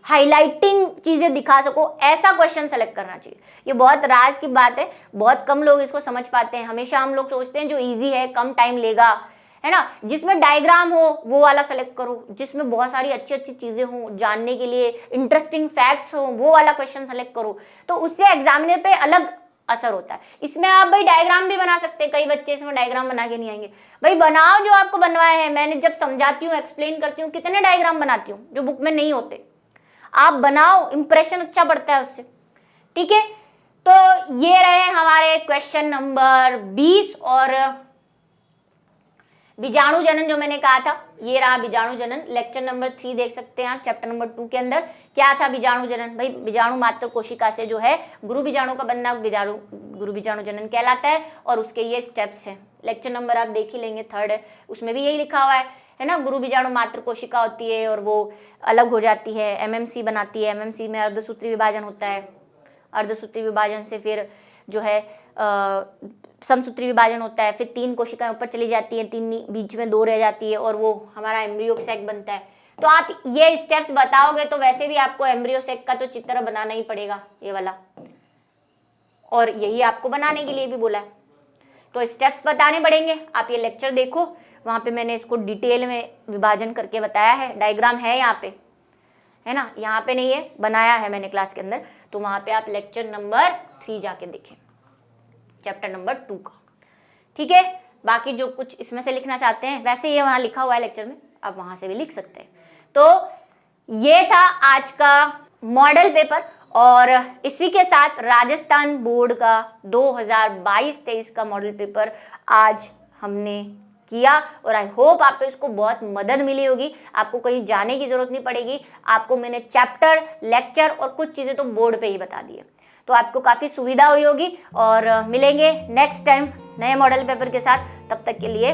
Speaker 1: हाईलाइटिंग चीजें दिखा सको, ऐसा क्वेश्चन सेलेक्ट करना चाहिए। ये बहुत राज की बात है, बहुत कम लोग इसको समझ पाते हैं। हमेशा हम लोग सोचते हैं जो इजी है, कम टाइम लेगा, है ना, जिसमें डायग्राम हो वो वाला सेलेक्ट करो, जिसमें बहुत सारी अच्छी अच्छी चीजें हो, जानने के लिए इंटरेस्टिंग फैक्ट्स हो, वो वाला क्वेश्चन सेलेक्ट करो। तो उससे एग्जामिनर पे अलग असर होता है। इसमें आप भाई डायग्राम भी बना सकते हैं, कई बच्चे इसमें डायग्राम बना के नहीं आएंगे। भाई बनाओ जो आपको बनवाया है। मैंने जब समझाती हूँ, एक्सप्लेन करती हूँ, कितने डायग्राम बनाती हूँ जो बुक में नहीं होते। आप बनाओ, इंप्रेशन अच्छा पड़ता है उससे, ठीक है। तो ये रहे हमारे क्वेश्चन नंबर 20 और बीजाणु जनन जो मैंने कहा था, ये रहा बीजाणु जनन। लेक्चर नंबर 3 देख सकते हैं आप, चैप्टर नंबर 2 के अंदर क्या था बीजाणु जनन। भाई बीजाणु मात्र कोशिका से जो है गुरु बीजाणु का बनना गुरु बीजाणु जनन कहलाता है, और उसके ये स्टेप्स हैं। लेक्चर नंबर आप देख ही लेंगे, 3rd है, उसमें भी यही लिखा हुआ है ना। गुरु बीजाणु मात्र कोशिका होती है और वो अलग हो जाती है, एमएमसी बनाती है। एमएमसी में अर्धसूत्री विभाजन होता है, अर्धसूत्री विभाजन से फिर जो है समसूत्री विभाजन होता है, फिर 3 कोशिकाएं ऊपर चली जाती हैं, 3 बीच में 2 रह जाती है, और वो हमारा एम्ब्रियो सैक बनता है। तो आप ये स्टेप्स बताओगे तो वैसे भी आपको एम्ब्रियो सेक का तो चित्र बनाना ही पड़ेगा, ये वाला, और यही आपको बनाने के लिए भी बोला है, तो स्टेप्स बताने पड़ेंगे। आप ये लेक्चर देखो, वहां पे मैंने इसको डिटेल में विभाजन करके बताया है, डायग्राम है यहाँ पे, है ना, यहाँ पे नहीं है, बनाया है मैंने क्लास के अंदर, तो वहां पे आप लेक्चर नंबर 3 जाके देखें, चैप्टर नंबर 2 का, ठीक है। बाकी जो कुछ इसमें से लिखना चाहते हैं वैसे ये वहां लिखा हुआ है लेक्चर में, आप वहां से भी लिख सकते हैं। तो ये था आज का मॉडल पेपर, और इसी के साथ राजस्थान बोर्ड का 2022-23 का मॉडल पेपर आज हमने किया, और आई होप आपको इसको बहुत मदद मिली होगी, आपको कहीं जाने की जरूरत नहीं पड़ेगी, आपको मैंने चैप्टर, लेक्चर और कुछ चीज़ें तो बोर्ड पे ही बता दी है, तो आपको काफ़ी सुविधा हुई होगी। और मिलेंगे नेक्स्ट टाइम नए मॉडल पेपर के साथ, तब तक के लिए